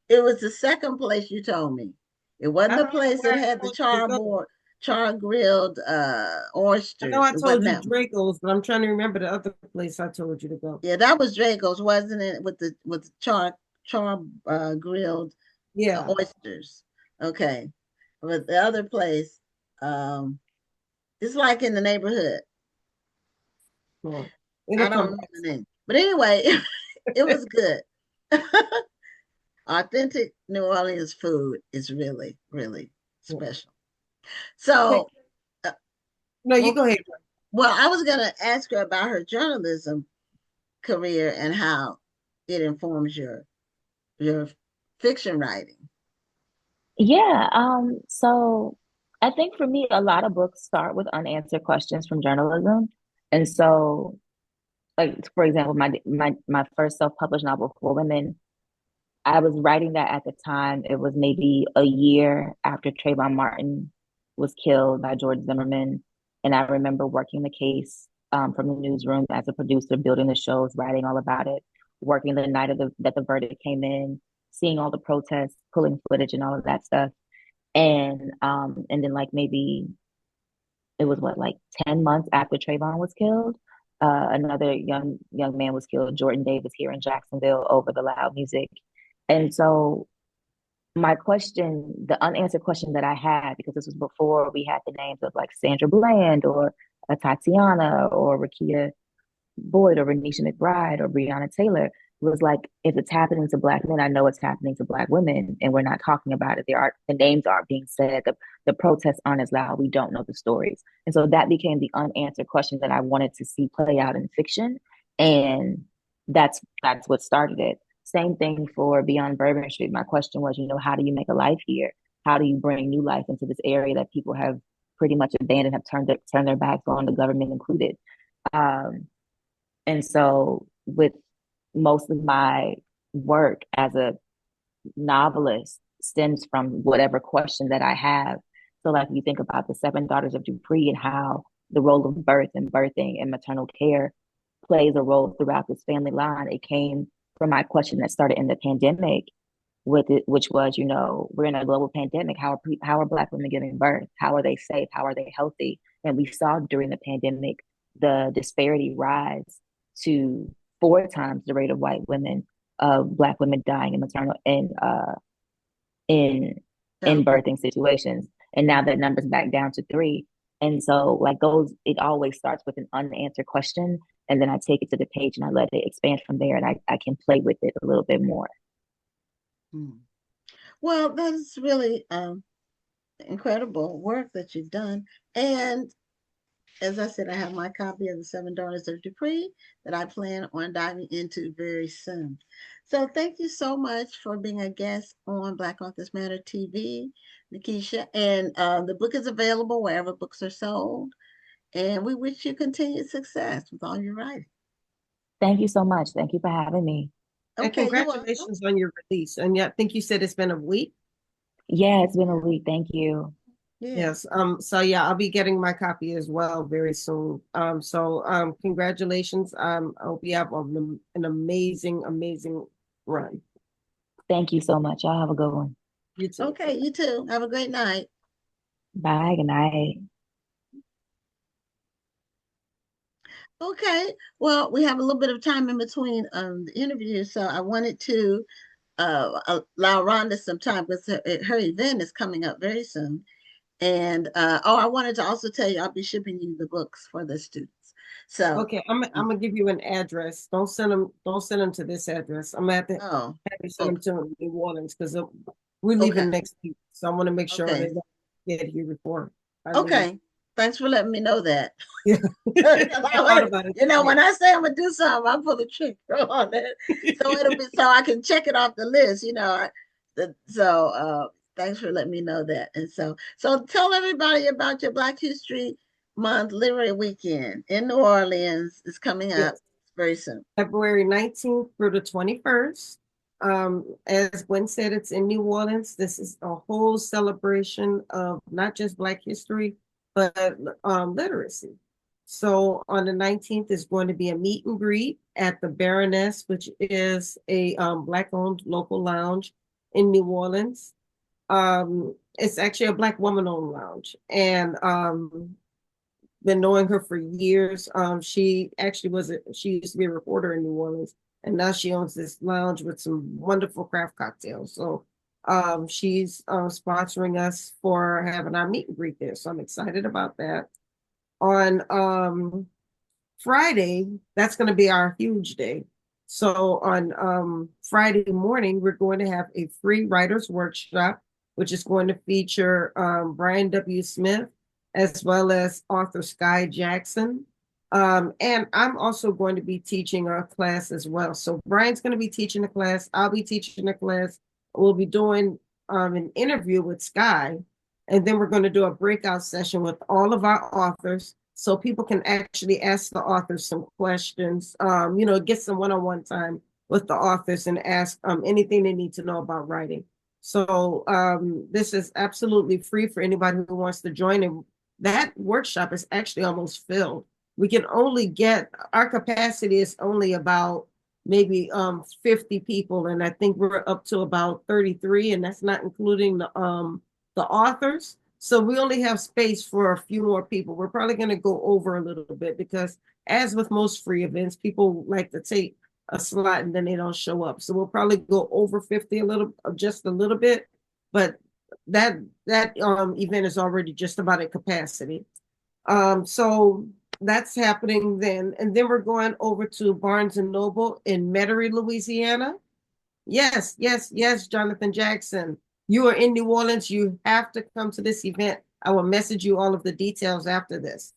It was the second place you told me. It wasn't the place that had the char grilled oysters. I know I told you Draco's, but I'm trying to remember the other place I told you to go. Yeah, that was Draco's, wasn't it? With the char grilled oysters. Okay, but the other place, it's like in the neighborhood. Well, I don't remember the name, but anyway, it was good. Authentic New Orleans food is really, really special. So, no, you go ahead. Well, I was going to ask her about her journalism career and how it informs your fiction writing. Yeah. So I think for me, a lot of books start with unanswered questions from journalism, and so, like for example, my first self-published novel, For Women, I was writing that at the time. It was maybe a year after Trayvon Martin was killed by George Zimmerman. And I remember working the case from the newsroom as a producer, building the shows, writing all about it, working the night that the verdict came in, seeing all the protests, pulling footage and all of that stuff. And then like maybe it was like 10 months after Trayvon was killed, another young man was killed, Jordan Davis, here in Jacksonville over the loud music. And so my question, the unanswered question that I had, because this was before we had the names of like Sandra Bland or Tatiana or Rakia Boyd or Renisha McBride or Breonna Taylor, was like, if it's happening to Black men, I know it's happening to Black women, and we're not talking about it. The names aren't being said. The protests aren't as loud. We don't know the stories. And so that became the unanswered question that I wanted to see play out in fiction. And that's what started it. Same thing for Beyond Bourbon Street. My question was, how do you make a life here? How do you bring new life into this area that people have pretty much abandoned, have turned their backs on, the government included? And so with most of my work as a novelist stems from whatever question that I have. So, like, you think about the seven daughters of Dupree and how the role of birth and birthing and maternal care plays a role throughout this family line. It came from my question that started in the pandemic, with it, which was, we're in a global pandemic. How are Black women giving birth? How are they safe? How are they healthy? And we saw during the pandemic the disparity rise to 4 times the rate of white women, of Black women dying in maternal in Yeah. birthing situations. And now that number's back down to 3. And so, like, it always starts with an unanswered question, and then I take it to the page and I let it expand from there, and I can play with it a little bit more. Well, that's really incredible work that you've done. And as I said, I have my copy of The Seven Daughters of Dupree that I plan on diving into very soon. So thank you so much for being a guest on Black Authors Matter TV, Nikesha. And the book is available wherever books are sold. And we wish you continued success with all your writing. Thank you so much. Thank you for having me. And Okay, congratulations on your release. And yeah, I think you said it's been a week. Yeah, it's been a week. Thank you. Yeah. Yes. So yeah, I'll be getting my copy as well very soon. So congratulations. I hope you have an amazing, amazing run. Thank you so much. Y'all have a good one. You too. Okay, you too. Have a great night. Bye. Good night. Okay, well, we have a little bit of time in between the interviews, so I wanted to allow Rhonda some time because her event is coming up very soon. And I wanted to also tell you I'll be shipping you the books for the students. So okay, I'm gonna give you an address. Don't send them to this address. I'm gonna have to send them to New Orleans because we're leaving next week. So I want to make sure they don't get here before. Okay. Thanks for letting me know that. Yeah. When I say I'm gonna do something, I pull a trick on it. So it'll be so I can check it off the list, thanks for letting me know that. And so tell everybody about your Black History Month Literary Weekend in New Orleans. Is coming up very soon. February 19th through the 21st. As Gwen said, it's in New Orleans. This is a whole celebration of not just Black history, but literacy. So on the 19th is going to be a meet and greet at the Baroness, which is a Black-owned local lounge in New Orleans. It's actually a Black woman-owned lounge, and been knowing her for years. She actually she used to be a reporter in New Orleans, and now she owns this lounge with some wonderful craft cocktails. So she's sponsoring us for having our meet and greet there. So I'm excited about that. On Friday, that's going to be our huge day. So on Friday morning, we're going to have a free writers workshop, which is going to feature Brian W. Smith, as well as author Sky Jackson. And I'm also going to be teaching a class as well. So Brian's going to be teaching a class. I'll be teaching a class. We'll be doing an interview with Sky, and then we're going to do a breakout session with all of our authors so people can actually ask the authors some questions, get some one-on-one time with the authors and ask anything they need to know about writing. So this is absolutely free for anybody who wants to join. And that workshop is actually almost filled. We can only our capacity is only about maybe 50 people, and I think we're up to about 33, and that's not including the authors. So we only have space for a few more people. We're probably going to go over a little bit because, as with most free events, people like to take a slot and then they don't show up. So we'll probably go over 50 just a little bit, but that event is already just about at capacity. So that's happening then. And then we're going over to Barnes and Noble in Metairie, Louisiana. Yes, Jonathan Jackson. You are in New Orleans. You have to come to this event. I will message you all of the details after this.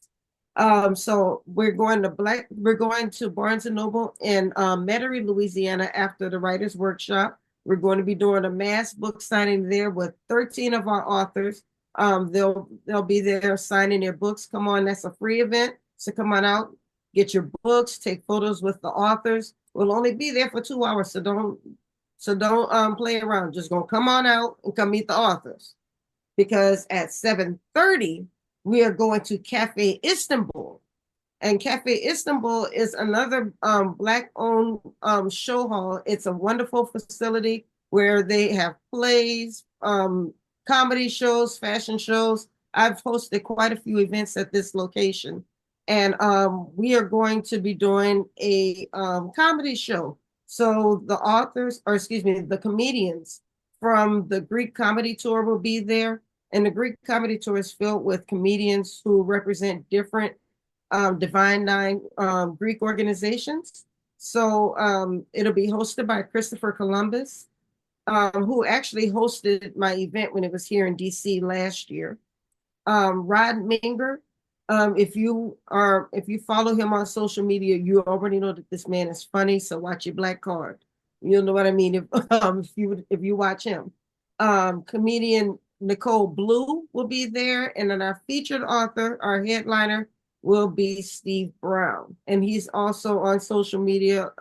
So we're going to Barnes and Noble in Metairie, Louisiana after the writers workshop. We're going to be doing a mass book signing there with 13 of our authors. They'll be there signing their books. Come on, that's a free event. So come on out, get your books, take photos with the authors. We'll only be there for 2 hours, so don't play around. Just gonna come on out and come meet the authors. Because at 7:30, we are going to Cafe Istanbul. And Cafe Istanbul is another Black-owned show hall. It's a wonderful facility where they have plays, comedy shows, fashion shows. I've hosted quite a few events at this location. And we are going to be doing a comedy show. So the authors, or excuse me, the comedians from the Greek comedy tour will be there. And the Greek comedy tour is filled with comedians who represent different Divine Nine Greek organizations. So it'll be hosted by Christopher Columbus, who actually hosted my event when it was here in DC last year. Rod Minger, if you follow him on social media, you already know that this man is funny. So watch your black card. You'll know what I mean if you watch him. Comedian Nicole Blue will be there, and then our featured author, our headliner, will be Steve Brown, and he's also on social media.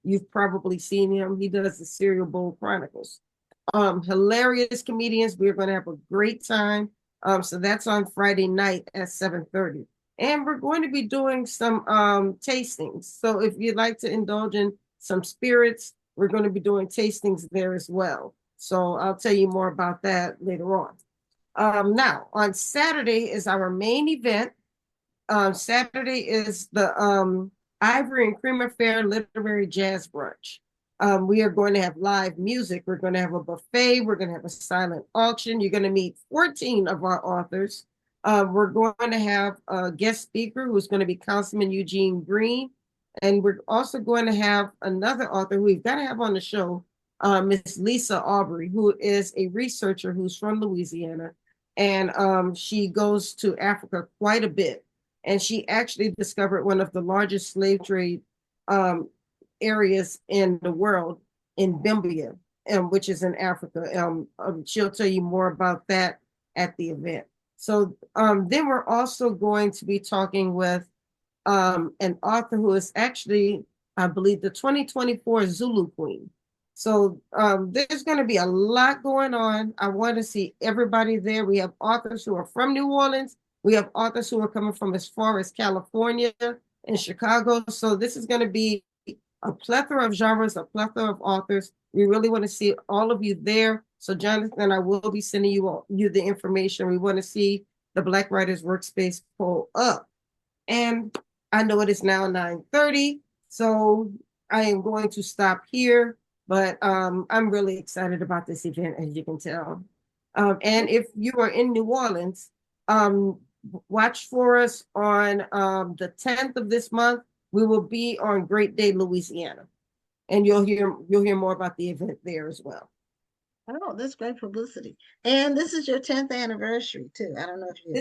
You've probably seen him. He does the Cereal Bowl Chronicles. Hilarious comedians. We're going to have a great time. So that's on Friday night at 7:30. And we're going to be doing some tastings. So if you'd like to indulge in some spirits, we're going to be doing tastings there as well. So I'll tell you more about that later on. Now, on Saturday is our main event. Saturday is the Ivory and Creamer Fair Literary Jazz Brunch. We are going to have live music. We're going to have a buffet. We're going to have a silent auction. You're going to meet 14 of our authors. We're going to have a guest speaker who's going to be Councilman Eugene Green. And we're also going to have another author who we've got to have on the show, Miss Lisa Aubrey, who is a researcher who's from Louisiana. And she goes to Africa quite a bit. And she actually discovered one of the largest slave trade areas in the world in Bimbia, which is in Africa. She'll tell you more about that at the event. So then we're also going to be talking with an author who is actually, I believe, the 2024 Zulu Queen. So there's going to be a lot going on. I want to see everybody there. We have authors who are from New Orleans. We have authors who are coming from as far as California and Chicago. So this is going to be a plethora of genres, a plethora of authors. We really want to see all of you there. So Jonathan, I will be sending you the information. We want to see the Black Writers Workspace pull up. And I know it is now 9:30, so I am going to stop here. But I'm really excited about this event, as you can tell. And if you are in New Orleans, watch for us on the 10th of this month. We will be on Great Day, Louisiana, and you'll hear more about the event there as well. Oh, that's great publicity. And this is your 10th anniversary too. I don't know if you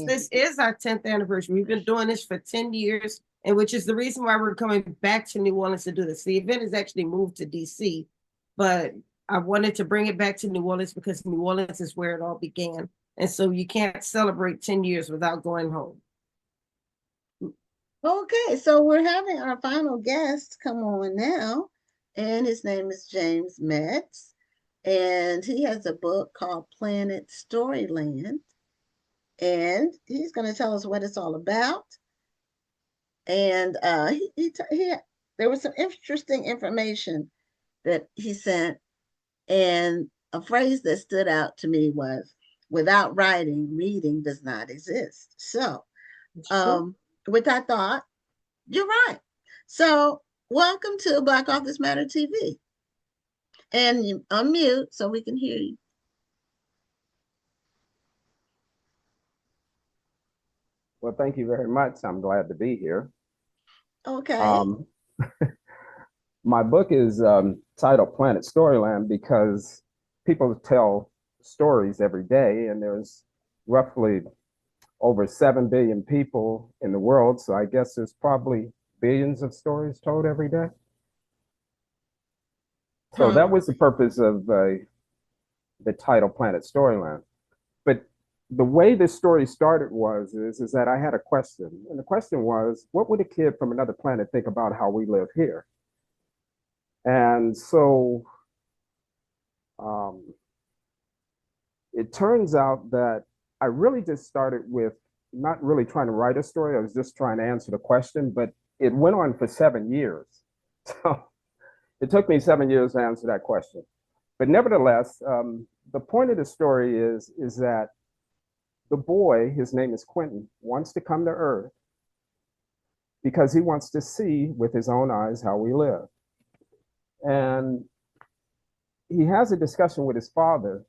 This is our 10th anniversary. We've been doing this for 10 years, and which is the reason why we're coming back to New Orleans to do this. The event is actually moved to DC, but I wanted to bring it back to New Orleans because New Orleans is where it all began. And so you can't celebrate 10 years without going home. Okay, so we're having our final guest come on now, and his name is James Metz, and he has a book called Planet Storyland, and he's going to tell us what it's all about. And there was some interesting information that he sent, and a phrase that stood out to me was, "Without writing, reading does not exist." So, with that thought, you're right. So welcome to Black Authors Matter TV. And you unmute so we can hear you. Well, thank you very much. I'm glad to be here. Okay. My book is titled Planet Storyland because people tell stories every day, and there's roughly over 7 billion people in the world. So I guess there's probably billions of stories told every day. So that was the purpose of the title Planet Storyland. But the way this story started is that I had a question, and the question was, what would a kid from another planet think about how we live here? And so it turns out that I really just started with not really trying to write a story. I was just trying to answer the question, but it went on for 7 years. So it took me 7 years to answer that question. But nevertheless, the point of the story is that the boy, his name is Quentin, wants to come to Earth because he wants to see with his own eyes how we live. And he has a discussion with his father,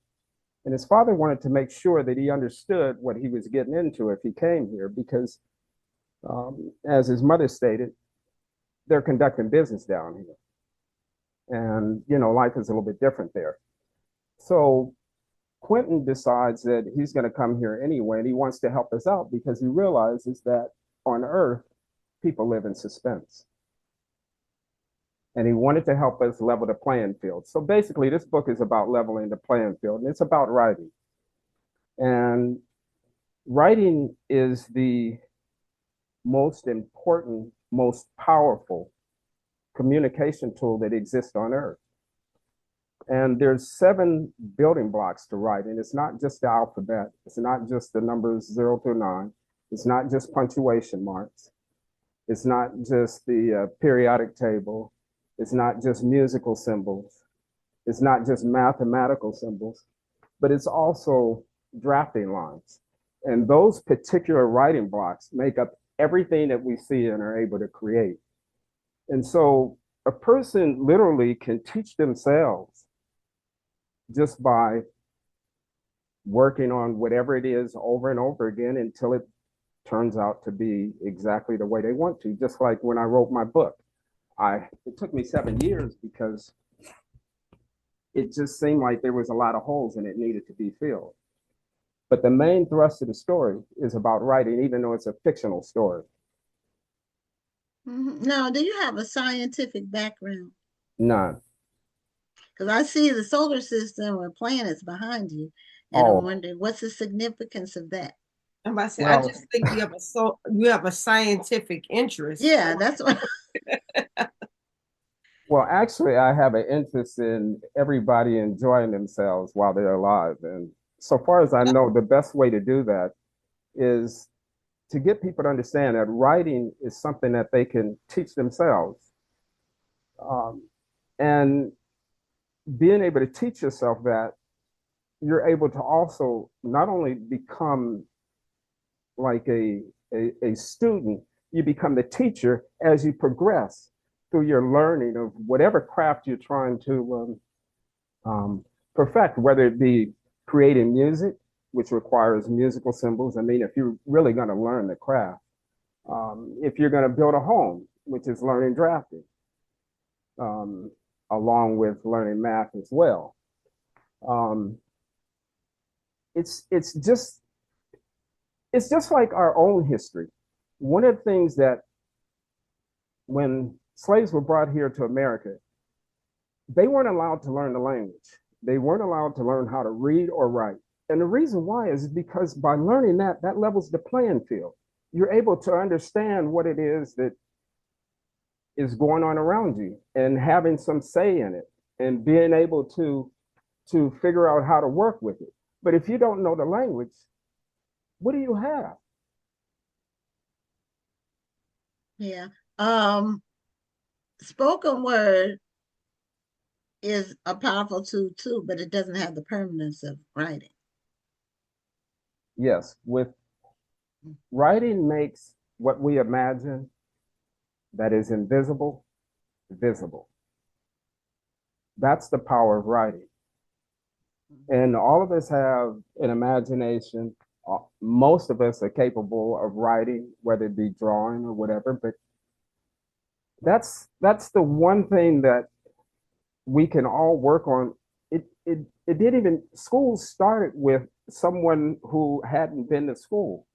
and his father wanted to make sure that he understood what he was getting into if he came here, because as his mother stated, they're conducting business down here. And, you know, life is a little bit different there. So Quentin decides that he's going to come here anyway, and he wants to help us out because he realizes that on Earth, people live in suspense. And he wanted to help us level the playing field. So basically, this book is about leveling the playing field, and it's about writing. And writing is the most important, most powerful communication tool that exists on Earth. And there's 7 building blocks to writing. It's not just the alphabet. It's not just the numbers 0 through 9. It's not just punctuation marks. It's not just the periodic table. It's not just musical symbols. It's not just mathematical symbols, but it's also drafting lines. And those particular writing blocks make up everything that we see and are able to create. And so a person literally can teach themselves just by working on whatever it is over and over again until it turns out to be exactly the way they want to. Just like when I wrote my book, it took me 7 years because it just seemed like there was a lot of holes and it needed to be filled. But the main thrust of the story is about writing, even though it's a fictional story. Now, do you have a scientific background? None. Because I see the solar system with planets behind you, and I'm wondering what's the significance of that. I'm about to say, I just think you have a scientific interest. Yeah, that's what. Well, actually, I have an interest in everybody enjoying themselves while they're alive. And so far as I know, the best way to do that is to get people to understand that writing is something that they can teach themselves. And being able to teach yourself that, you're able to also not only become like a student, you become the teacher as you progress through your learning of whatever craft you're trying to perfect, whether it be creating music, which requires musical symbols. I mean, if you're really going to learn the craft, if you're going to build a home, which is learning drafting, along with learning math as well. It's just like our own history. One of the things that when slaves were brought here to America, they weren't allowed to learn the language. They weren't allowed to learn how to read or write. And the reason why is because by learning that levels the playing field. You're able to understand what it is that is going on around you and having some say in it and being able to figure out how to work with it. But if you don't know the language, what do you have? Yeah. Spoken word is a powerful tool too, but it doesn't have the permanence of writing. Yes, with writing makes what we imagine that is invisible, visible. That's the power of writing. And all of us have an imagination. Most of us are capable of writing, whether it be drawing or whatever, but that's the one thing that we can all work on. It didn't even, school started with someone who hadn't been to school.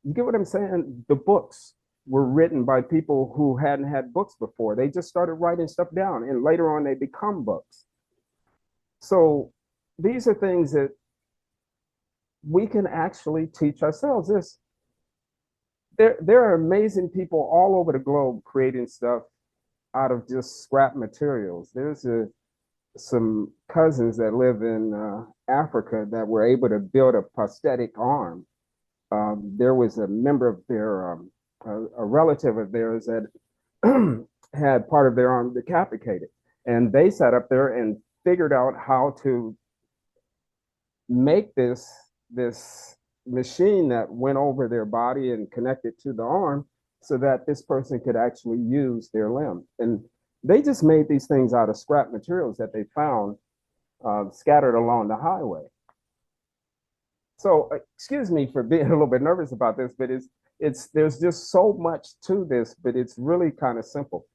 You get what I'm saying? The books were written by people who hadn't had books before. They just started writing stuff down, and later on they become books. So these are things that we can actually teach ourselves this. There are amazing people all over the globe creating stuff out of just scrap materials. There's some cousins that live in Africa that were able to build a prosthetic arm. There was a member of their, a relative of theirs that had part of their arm decapitated. And they sat up there and figured out how to make this machine that went over their body and connected to the arm so that this person could actually use their limb. And they just made these things out of scrap materials that they found scattered along the highway. So excuse me for being a little bit nervous about this, but there's just so much to this, but it's really kind of simple.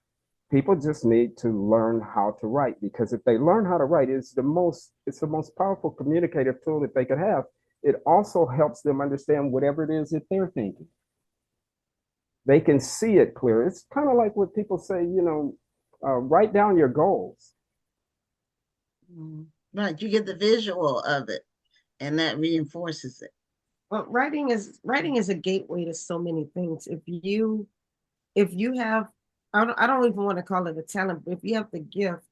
People just need to learn how to write, because if they learn how to write, it's the most powerful communicative tool that they could have. It also helps them understand whatever it is that they're thinking. They can see it clear. It's kind of like what people say, write down your goals. Right, you get the visual of it, and that reinforces it. Well, writing is a gateway to so many things. If you have, I don't even want to call it a talent, but if you have the gift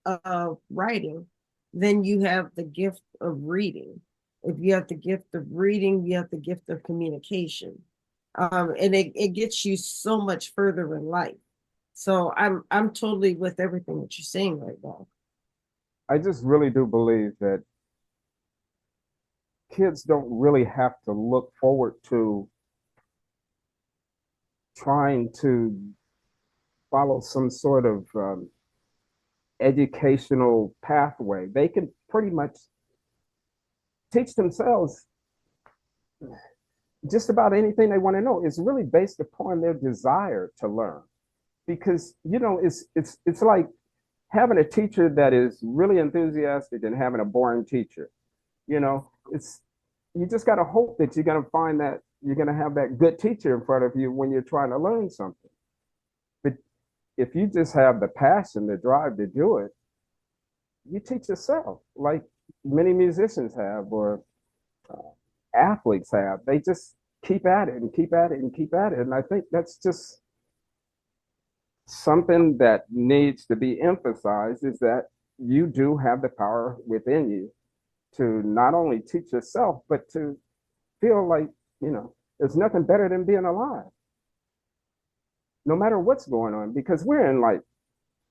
of writing, then you have the gift of reading. If you have the gift of reading, you have the gift of communication. And it gets you so much further in life. So I'm totally with everything that you're saying right now. I just really do believe that kids don't really have to look forward to trying to follow some sort of educational pathway. They can pretty much teach themselves just about anything they want to know. It's really based upon their desire to learn, because it's like having a teacher that is really enthusiastic and having a boring teacher. You just got to hope that you're going to find that you're going to have that good teacher in front of you when you're trying to learn something. But if you just have the passion, the drive to do it, you teach yourself, like many musicians have, or athletes have. They just keep at it and keep at it and keep at it. And I think that's just something that needs to be emphasized, is that you do have the power within you to not only teach yourself, but to feel like, there's nothing better than being alive, no matter what's going on, because we're in like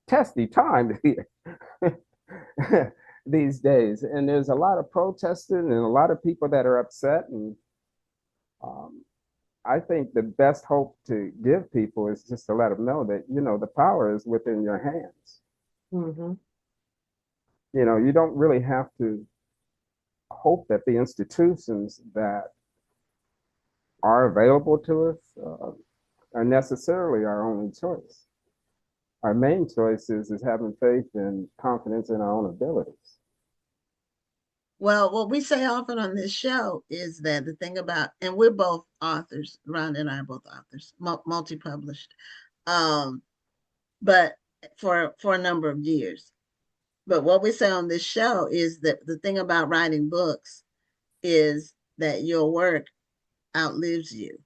testy times here these days. And there's a lot of protesting and a lot of people that are upset. And I think the best hope to give people is just to let them know that, the power is within your hands. Mm-hmm. You don't really have to hope that the institutions that are available to us are necessarily our only choice. Our main choice is having faith and confidence in our own abilities. Well, what we say often on this show is that the thing about, and we're both authors, Rhonda and I are both authors, multi-published, but for a number of years. But what we say on this show is that the thing about writing books is that your work outlives you,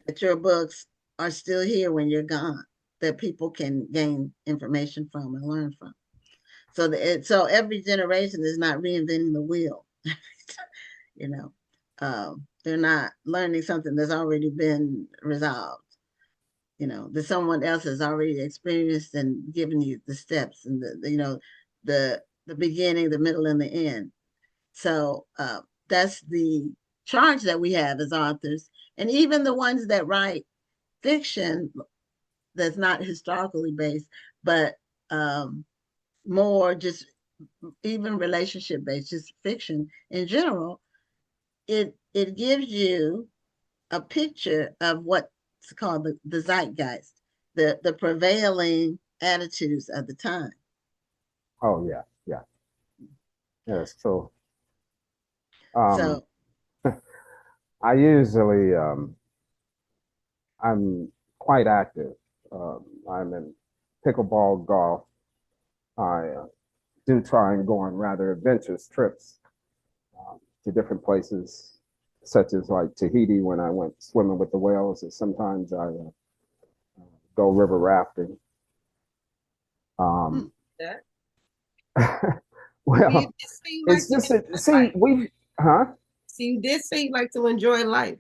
that your books are still here when you're gone, that people can gain information from and learn from. So every generation is not reinventing the wheel. They're not learning something that's already been resolved. That someone else has already experienced and given you the steps and the beginning, the middle, and the end. So that's the charge that we have as authors, and even the ones that write fiction that's not historically based, but more just even relationship based, just fiction in general. It gives you a picture of what's called the zeitgeist, the prevailing attitudes of the time. Oh yeah, yeah. Yes. So I usually I'm quite active. I'm in pickleball, golf. I do try and go on rather adventurous trips. to different places, such as like Tahiti when I went swimming with the whales, and sometimes I go river rafting. That. Well, You just seem like it's just see we See, you did seem like to enjoy life.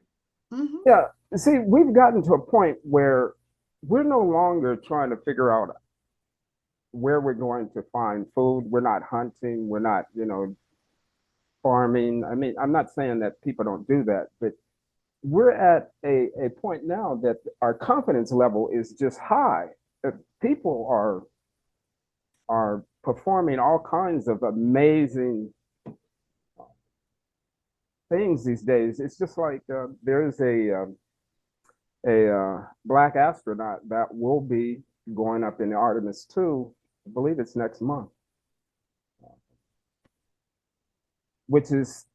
Yeah, see, we've gotten to a point where we're no longer trying to figure out where we're going to find food. We're not hunting. We're not, farming. I mean, I'm not saying that people don't do that, but we're at a point now that our confidence level is just high. People are performing all kinds of amazing things these days. It's just like there's a black astronaut that will be going up in the Artemis 2. I believe it's next month, which is,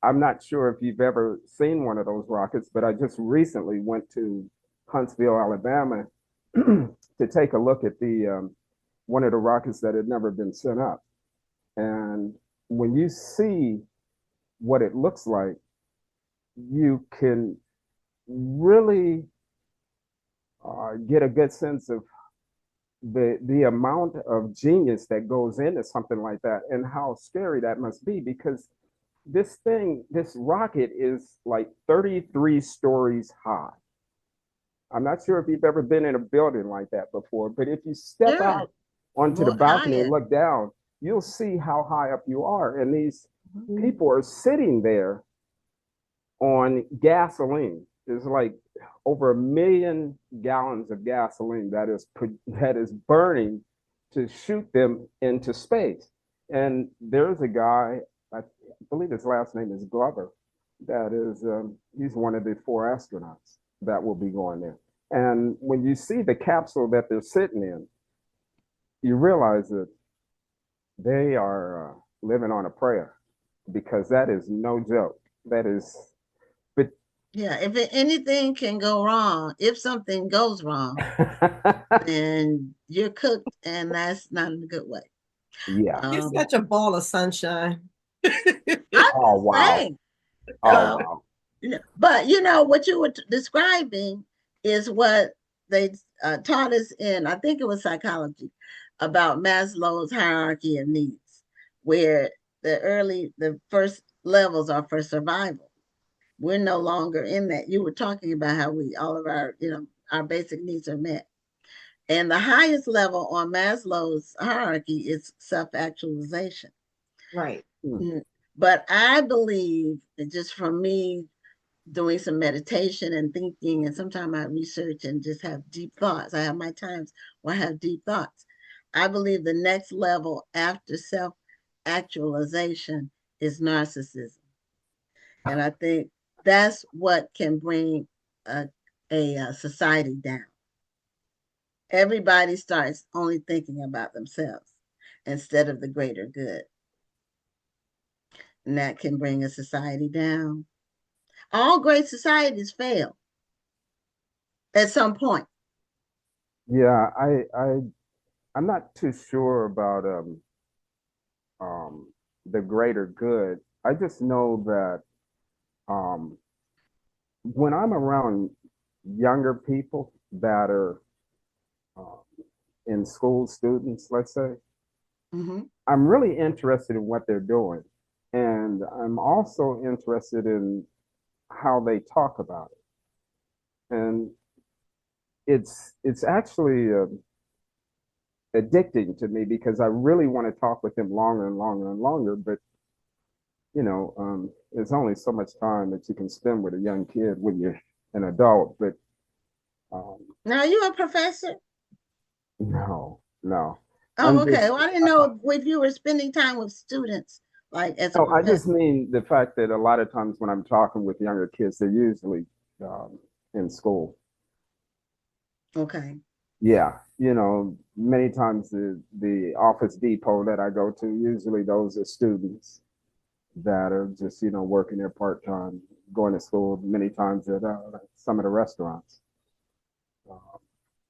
I'm not sure if you've ever seen one of those rockets, but I just recently went to Huntsville, Alabama to take a look at the one of the rockets that had never been sent up. And when you see what it looks like, you can really get a good sense of the amount of genius that goes into something like that and how scary that must be, because this rocket is like 33 stories high. I'm not sure if you've ever been in a building like that before, but if you step out onto the balcony and look down, you'll see how high up you are. And these people are sitting there on gasoline. There's like over 1 million gallons of gasoline that is burning to shoot them into space. And there's a guy, I believe his last name is Glover, that is, he's one of the 4 astronauts that will be going there. And when you see the capsule that they're sitting in, you realize that they are living on a prayer, because that is no joke. That is, but yeah, if anything can go wrong, if something goes wrong, then you're cooked, and that's not in a good way. Yeah, you're such a ball of sunshine. Oh wow! Wow. But what you were describing is what they taught us in, I think it was psychology, about Maslow's hierarchy of needs, where the first levels are for survival. We're no longer in that. You were talking about how all of our, our basic needs are met. And the highest level on Maslow's hierarchy is self-actualization. Right. But I believe that, just from me doing some meditation and thinking, and sometimes I research and just have deep thoughts. I have my times where I have deep thoughts. I believe the next level after self-actualization is narcissism. And I think that's what can bring a society down. Everybody starts only thinking about themselves instead of the greater good. And that can bring a society down. All great societies fail at some point. Yeah, I'm not too sure about the greater good. I just know that when I'm around younger people that are in school, students, let's say, I'm really interested in what they're doing. And I'm also interested in how they talk about it. And it's actually addicting to me, because I really want to talk with them longer and longer and longer. But there's only so much time that you can spend with a young kid when you're an adult. But now, are you a professor? No. Oh, okay. Well, I didn't know if you were spending time with students, like as a professor. I just mean the fact that a lot of times when I'm talking with younger kids, they're usually in school. Okay. Yeah, many times the Office Depot that I go to, usually those are students that are just, working there part-time, going to school, many times at some of the restaurants.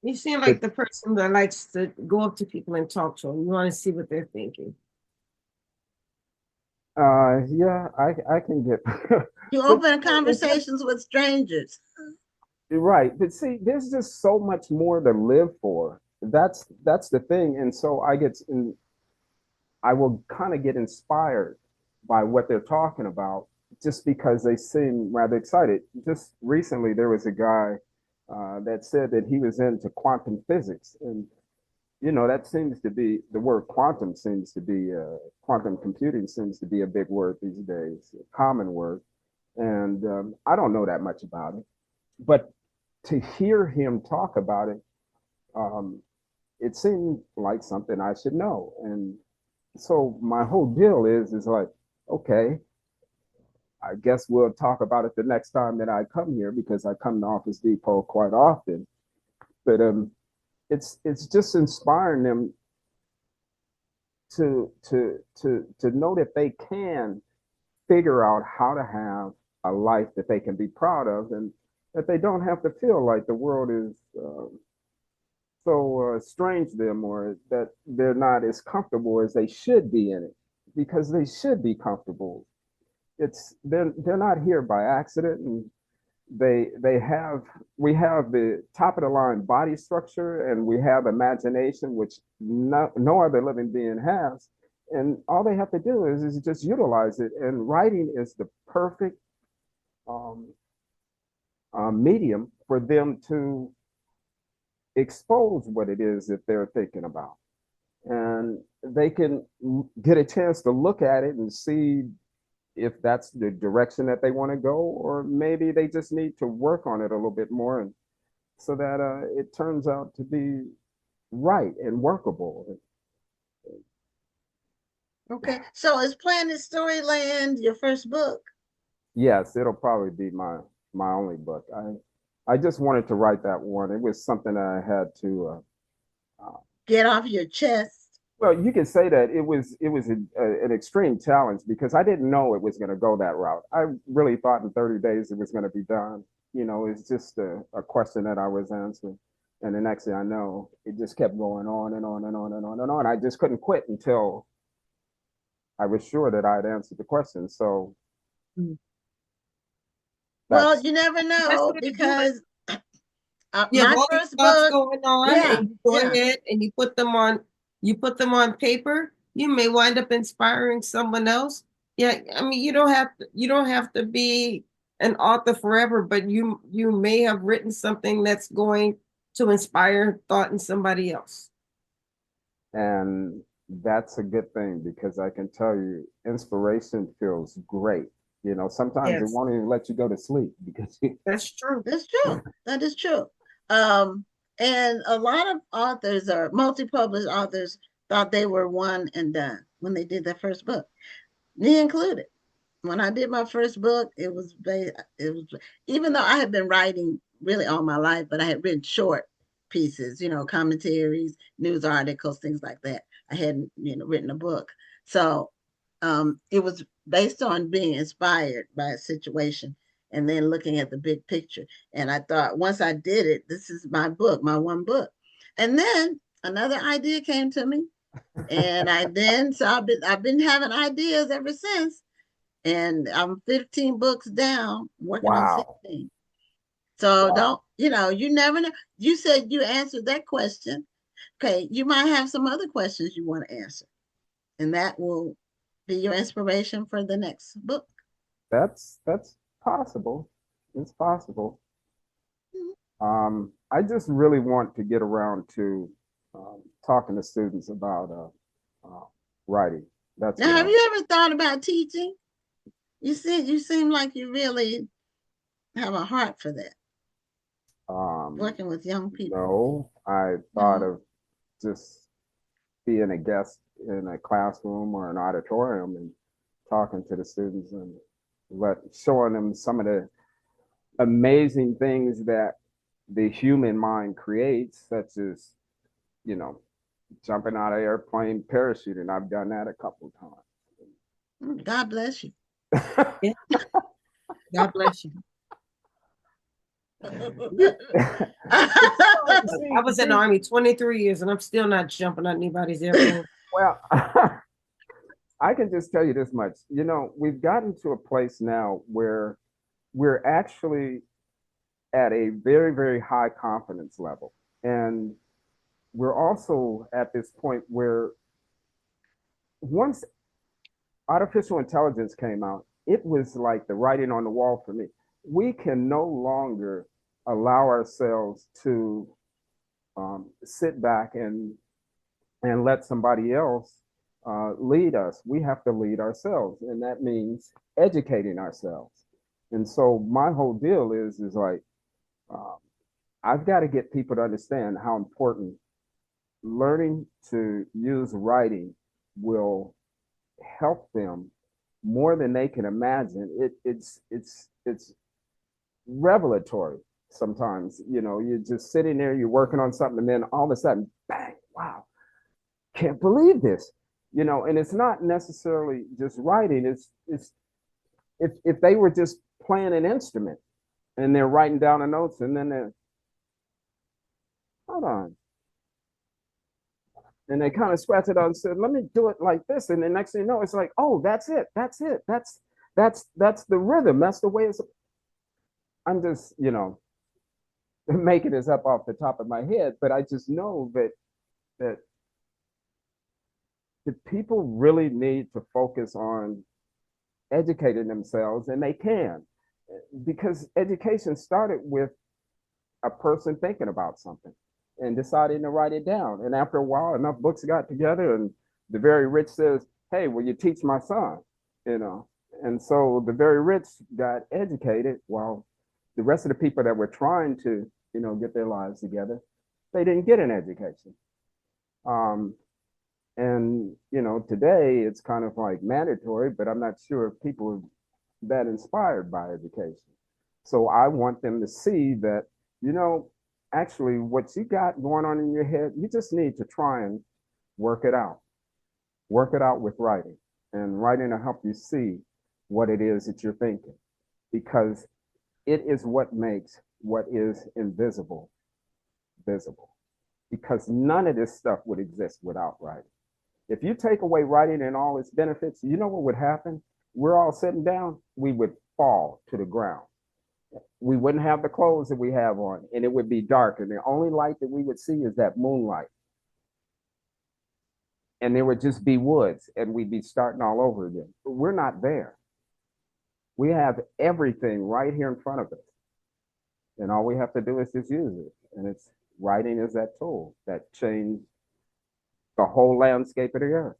You seem like the person that likes to go up to people and talk to them. You want to see what they're thinking. Yeah, I can get. You But open conversations with strangers. right, but see, there's just so much more to live for. That's the thing, and so I will kind of get inspired by what they're talking about just because they seem rather excited. Just recently, there was a guy that said that he was into quantum physics, and that seems to be the word quantum seems to be quantum computing seems to be a big word these days, a common word, and I don't know that much about it, but to hear him talk about it, um, it seemed like something I should know, and so my whole deal is like, okay, I guess we'll talk about it the next time that I come here because I come to Office Depot quite often. But it's just inspiring them to know that they can figure out how to have a life that they can be proud of, and that they don't have to feel like the world is so strange to them, or that they're not as comfortable as they should be in it, because they should be comfortable. They're not here by accident, and they have we have the top of the line body structure, and we have imagination, which no other living being has, and all they have to do is just utilize it. And writing is the perfect um, medium for them to expose what it is that they're thinking about, and they can get a chance to look at it and see if that's the direction that they want to go, or maybe they just need to work on it a little bit more, and so that it turns out to be right and workable. Okay, so is Planet Storyland your first book? Yes, it'll probably be my only book. I just wanted to write that one. It was something that I had to get off your chest. Well, you can say that it was an extreme challenge because I didn't know it was going to go that route. I really thought in 30 days it was going to be done. It's just a question that I was answering. And the next thing I know, it just kept going on and on and on and on and on. I just couldn't quit until I was sure that I'd answered the question. So, well, you never know, because my first book going on, and you go ahead and you put them on paper. You may wind up inspiring someone else. Yeah, I mean, you don't have to be an author forever, but you may have written something that's going to inspire thought in somebody else. And that's a good thing, because I can tell you, inspiration feels great. Sometimes it won't even let you go to sleep because that's true. That's true. That is true. And a lot of authors, or multi-published authors, thought they were one and done when they did their first book, me included. When I did my first book, it was even though I had been writing really all my life, but I had written short pieces, commentaries, news articles, things like that. I hadn't, written a book. So it was based on being inspired by a situation and then looking at the big picture. And I thought, once I did it, this is my book, my one book. And then another idea came to me. And I've been having ideas ever since. And I'm 15 books down, working on 16. So you never know. You said you answered that question. Okay, you might have some other questions you want to answer, and that will be your inspiration for the next book. That's possible. It's possible. I just really want to get around to talking to students about writing. Now, have you ever thought about teaching? You seem like you really have a heart for that. Working with young people. No, I thought of just being a guest in a classroom or an auditorium and talking to the students and showing them some of the amazing things that the human mind creates, such as, jumping out of an airplane, parachuting. I've done that a couple of times. God bless you. God bless you. I was in the Army 23 years and I'm still not jumping on anybody's airplane. Well, I can just tell you this much. You know, we've gotten to a place now where we're actually at a very, very high confidence level. And we're also at this point where once artificial intelligence came out, it was like the writing on the wall for me. We can no longer allow ourselves to sit back and let somebody else lead us. We have to lead ourselves, and that means educating ourselves. And so my whole deal is like um, I've got to get people to understand how important learning to use writing will help them more than they can imagine. It's revelatory sometimes. You know, you're just sitting there, you're working on something, and then all of a sudden, bang, wow, can't believe this. You know, and it's not necessarily just writing, it's if they were just playing an instrument and they're writing down the notes and then they're, hold on. And they kind of scratch it out and said, let me do it like this. And the next thing you know, it's like, oh, that's it. That's it. That's the rhythm. That's the way it's. I'm just, you know, making this up off the top of my head, but I just know that the people really need to focus on educating themselves, and they can, because education started with a person thinking about something and deciding to write it down. And after a while, enough books got together, and the very rich says, hey, will you teach my son? You know, and so the very rich got educated while the rest of the people that were trying to, you know, get their lives together, they didn't get an education. And, you know, today it's kind of like mandatory, but I'm not sure if people are that inspired by education. So I want them to see that, you know, actually what you got going on in your head, you just need to try and work it out. Work it out with writing, and writing will help you see what it is that you're thinking, because it is what makes what is invisible visible, because none of this stuff would exist without writing. If you take away writing and all its benefits, you know what would happen? We're all sitting down, we would fall to the ground. We wouldn't have the clothes that we have on, and it would be dark, and the only light that we would see is that moonlight. And there would just be woods, and we'd be starting all over again. But we're not there. We have everything right here in front of us. And all we have to do is just use it. And it's writing is that tool that changed the whole landscape of the earth.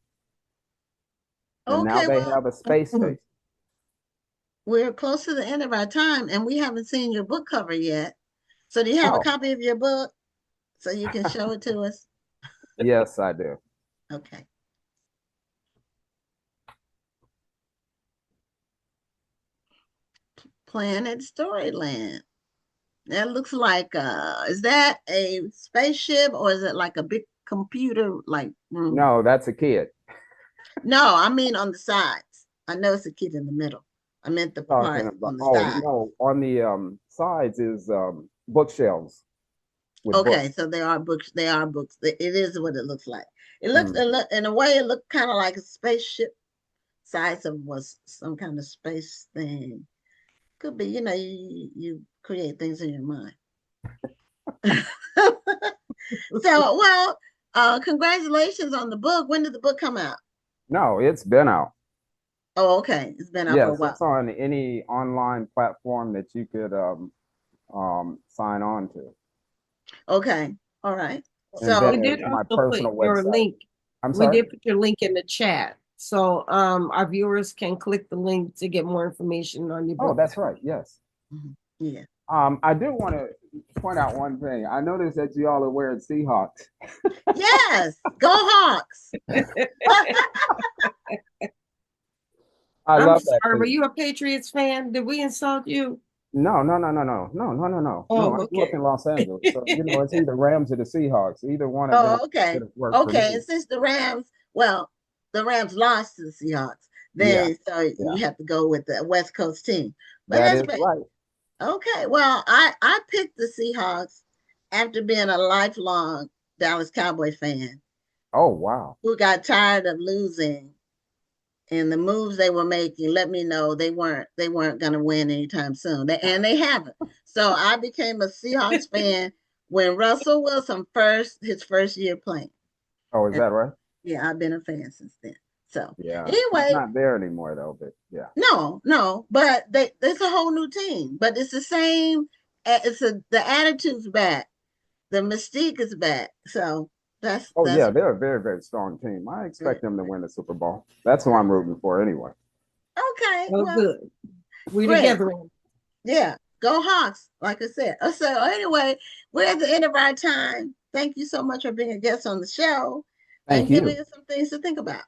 And now they have a space station. We're close to the end of our time, and we haven't seen your book cover yet. So do you have a copy of your book so you can show it to us? Yes, I do. Okay. Planet Storyland. That looks like is that a spaceship, or is it like a big computer like room? No, that's a kid. No, I mean on the sides. I know it's a kid in the middle. I meant the part on the side. No, on the sides is bookshelves. Okay, books. So they are books. They are books. It is what it looks like. It looks in a way. It looked kind of like a spaceship size of was some kind of space thing. Could be, you know, you create things in your mind. So, well, congratulations on the book. When did the book come out? No, it's been out. Oh, okay. It's been out for a while. It's on any online platform that you could sign on to. Okay. All right. So we did also put your link. I'm sorry? We did put your link in the chat. So our viewers can click the link to get more information on your book. Oh, that's right. Yes. Mm-hmm. Yeah. I do want to point out one thing. I noticed that you all are wearing Seahawks. Yes. Go Hawks. I love that. Were you a Patriots fan? Did we insult you? No. Oh, No, I grew up in Los Angeles. So, you know, it's either Rams or the Seahawks. Either one of them. Okay. Okay. And since the Rams lost to the Seahawks, then you have to go with the West Coast team. But that is right. Okay. Well, I picked the Seahawks after being a lifelong Dallas Cowboy fan. Oh, wow. Who got tired of losing and the moves they were making let me know they weren't going to win anytime soon. And they haven't. So I became a Seahawks fan when Russell Wilson his first year playing. Oh, is that right? Yeah, I've been a fan since then. So yeah, anyway, he's not there anymore though. But yeah, no, but it's a whole new team. But it's the same. The attitude's back, the mystique is back. So that's yeah, they're a very, very strong team. I expect them to win the Super Bowl. That's who I'm rooting for anyway. Okay, well, good. We great. Together. Yeah, go Hawks! Like I said. So anyway, we're at the end of our time. Thank you so much for being a guest on the show. Thank you. Giving us some things to think about.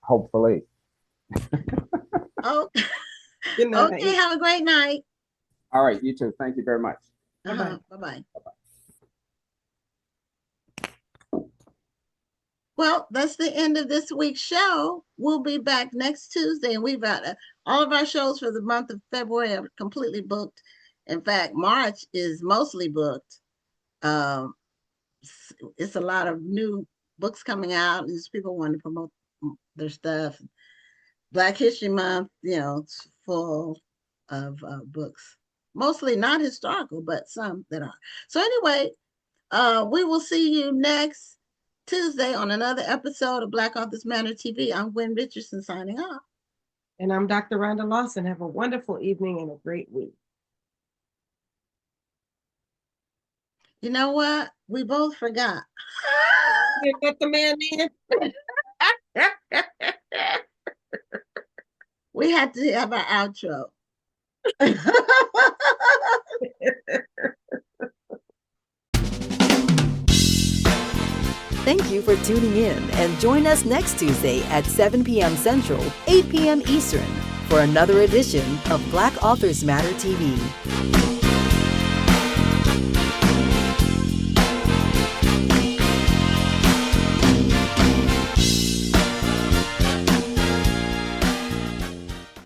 Hopefully. Oh, Good night. okay. Have a great night. All right, you too. Thank you very much. Bye bye. Well, that's the end of this week's show. We'll be back next Tuesday, and we've got all of our shows for the month of February are completely booked. In fact, March is mostly booked. It's a lot of new books coming out, and just people want to promote their stuff. Black History Month, it's full of books, mostly not historical, but some that are. So anyway, we will see you next Tuesday on another episode of Black Authors Matter TV. I'm Gwen Richardson signing off. And I'm Dr. Rhonda Lawson. Have a wonderful evening and a great week. You know what? We both forgot. You let the man in. We had to have our outro. Thank you for tuning in, and join us next Tuesday at 7 p.m. Central, 8 p.m. Eastern for another edition of Black Authors Matter TV.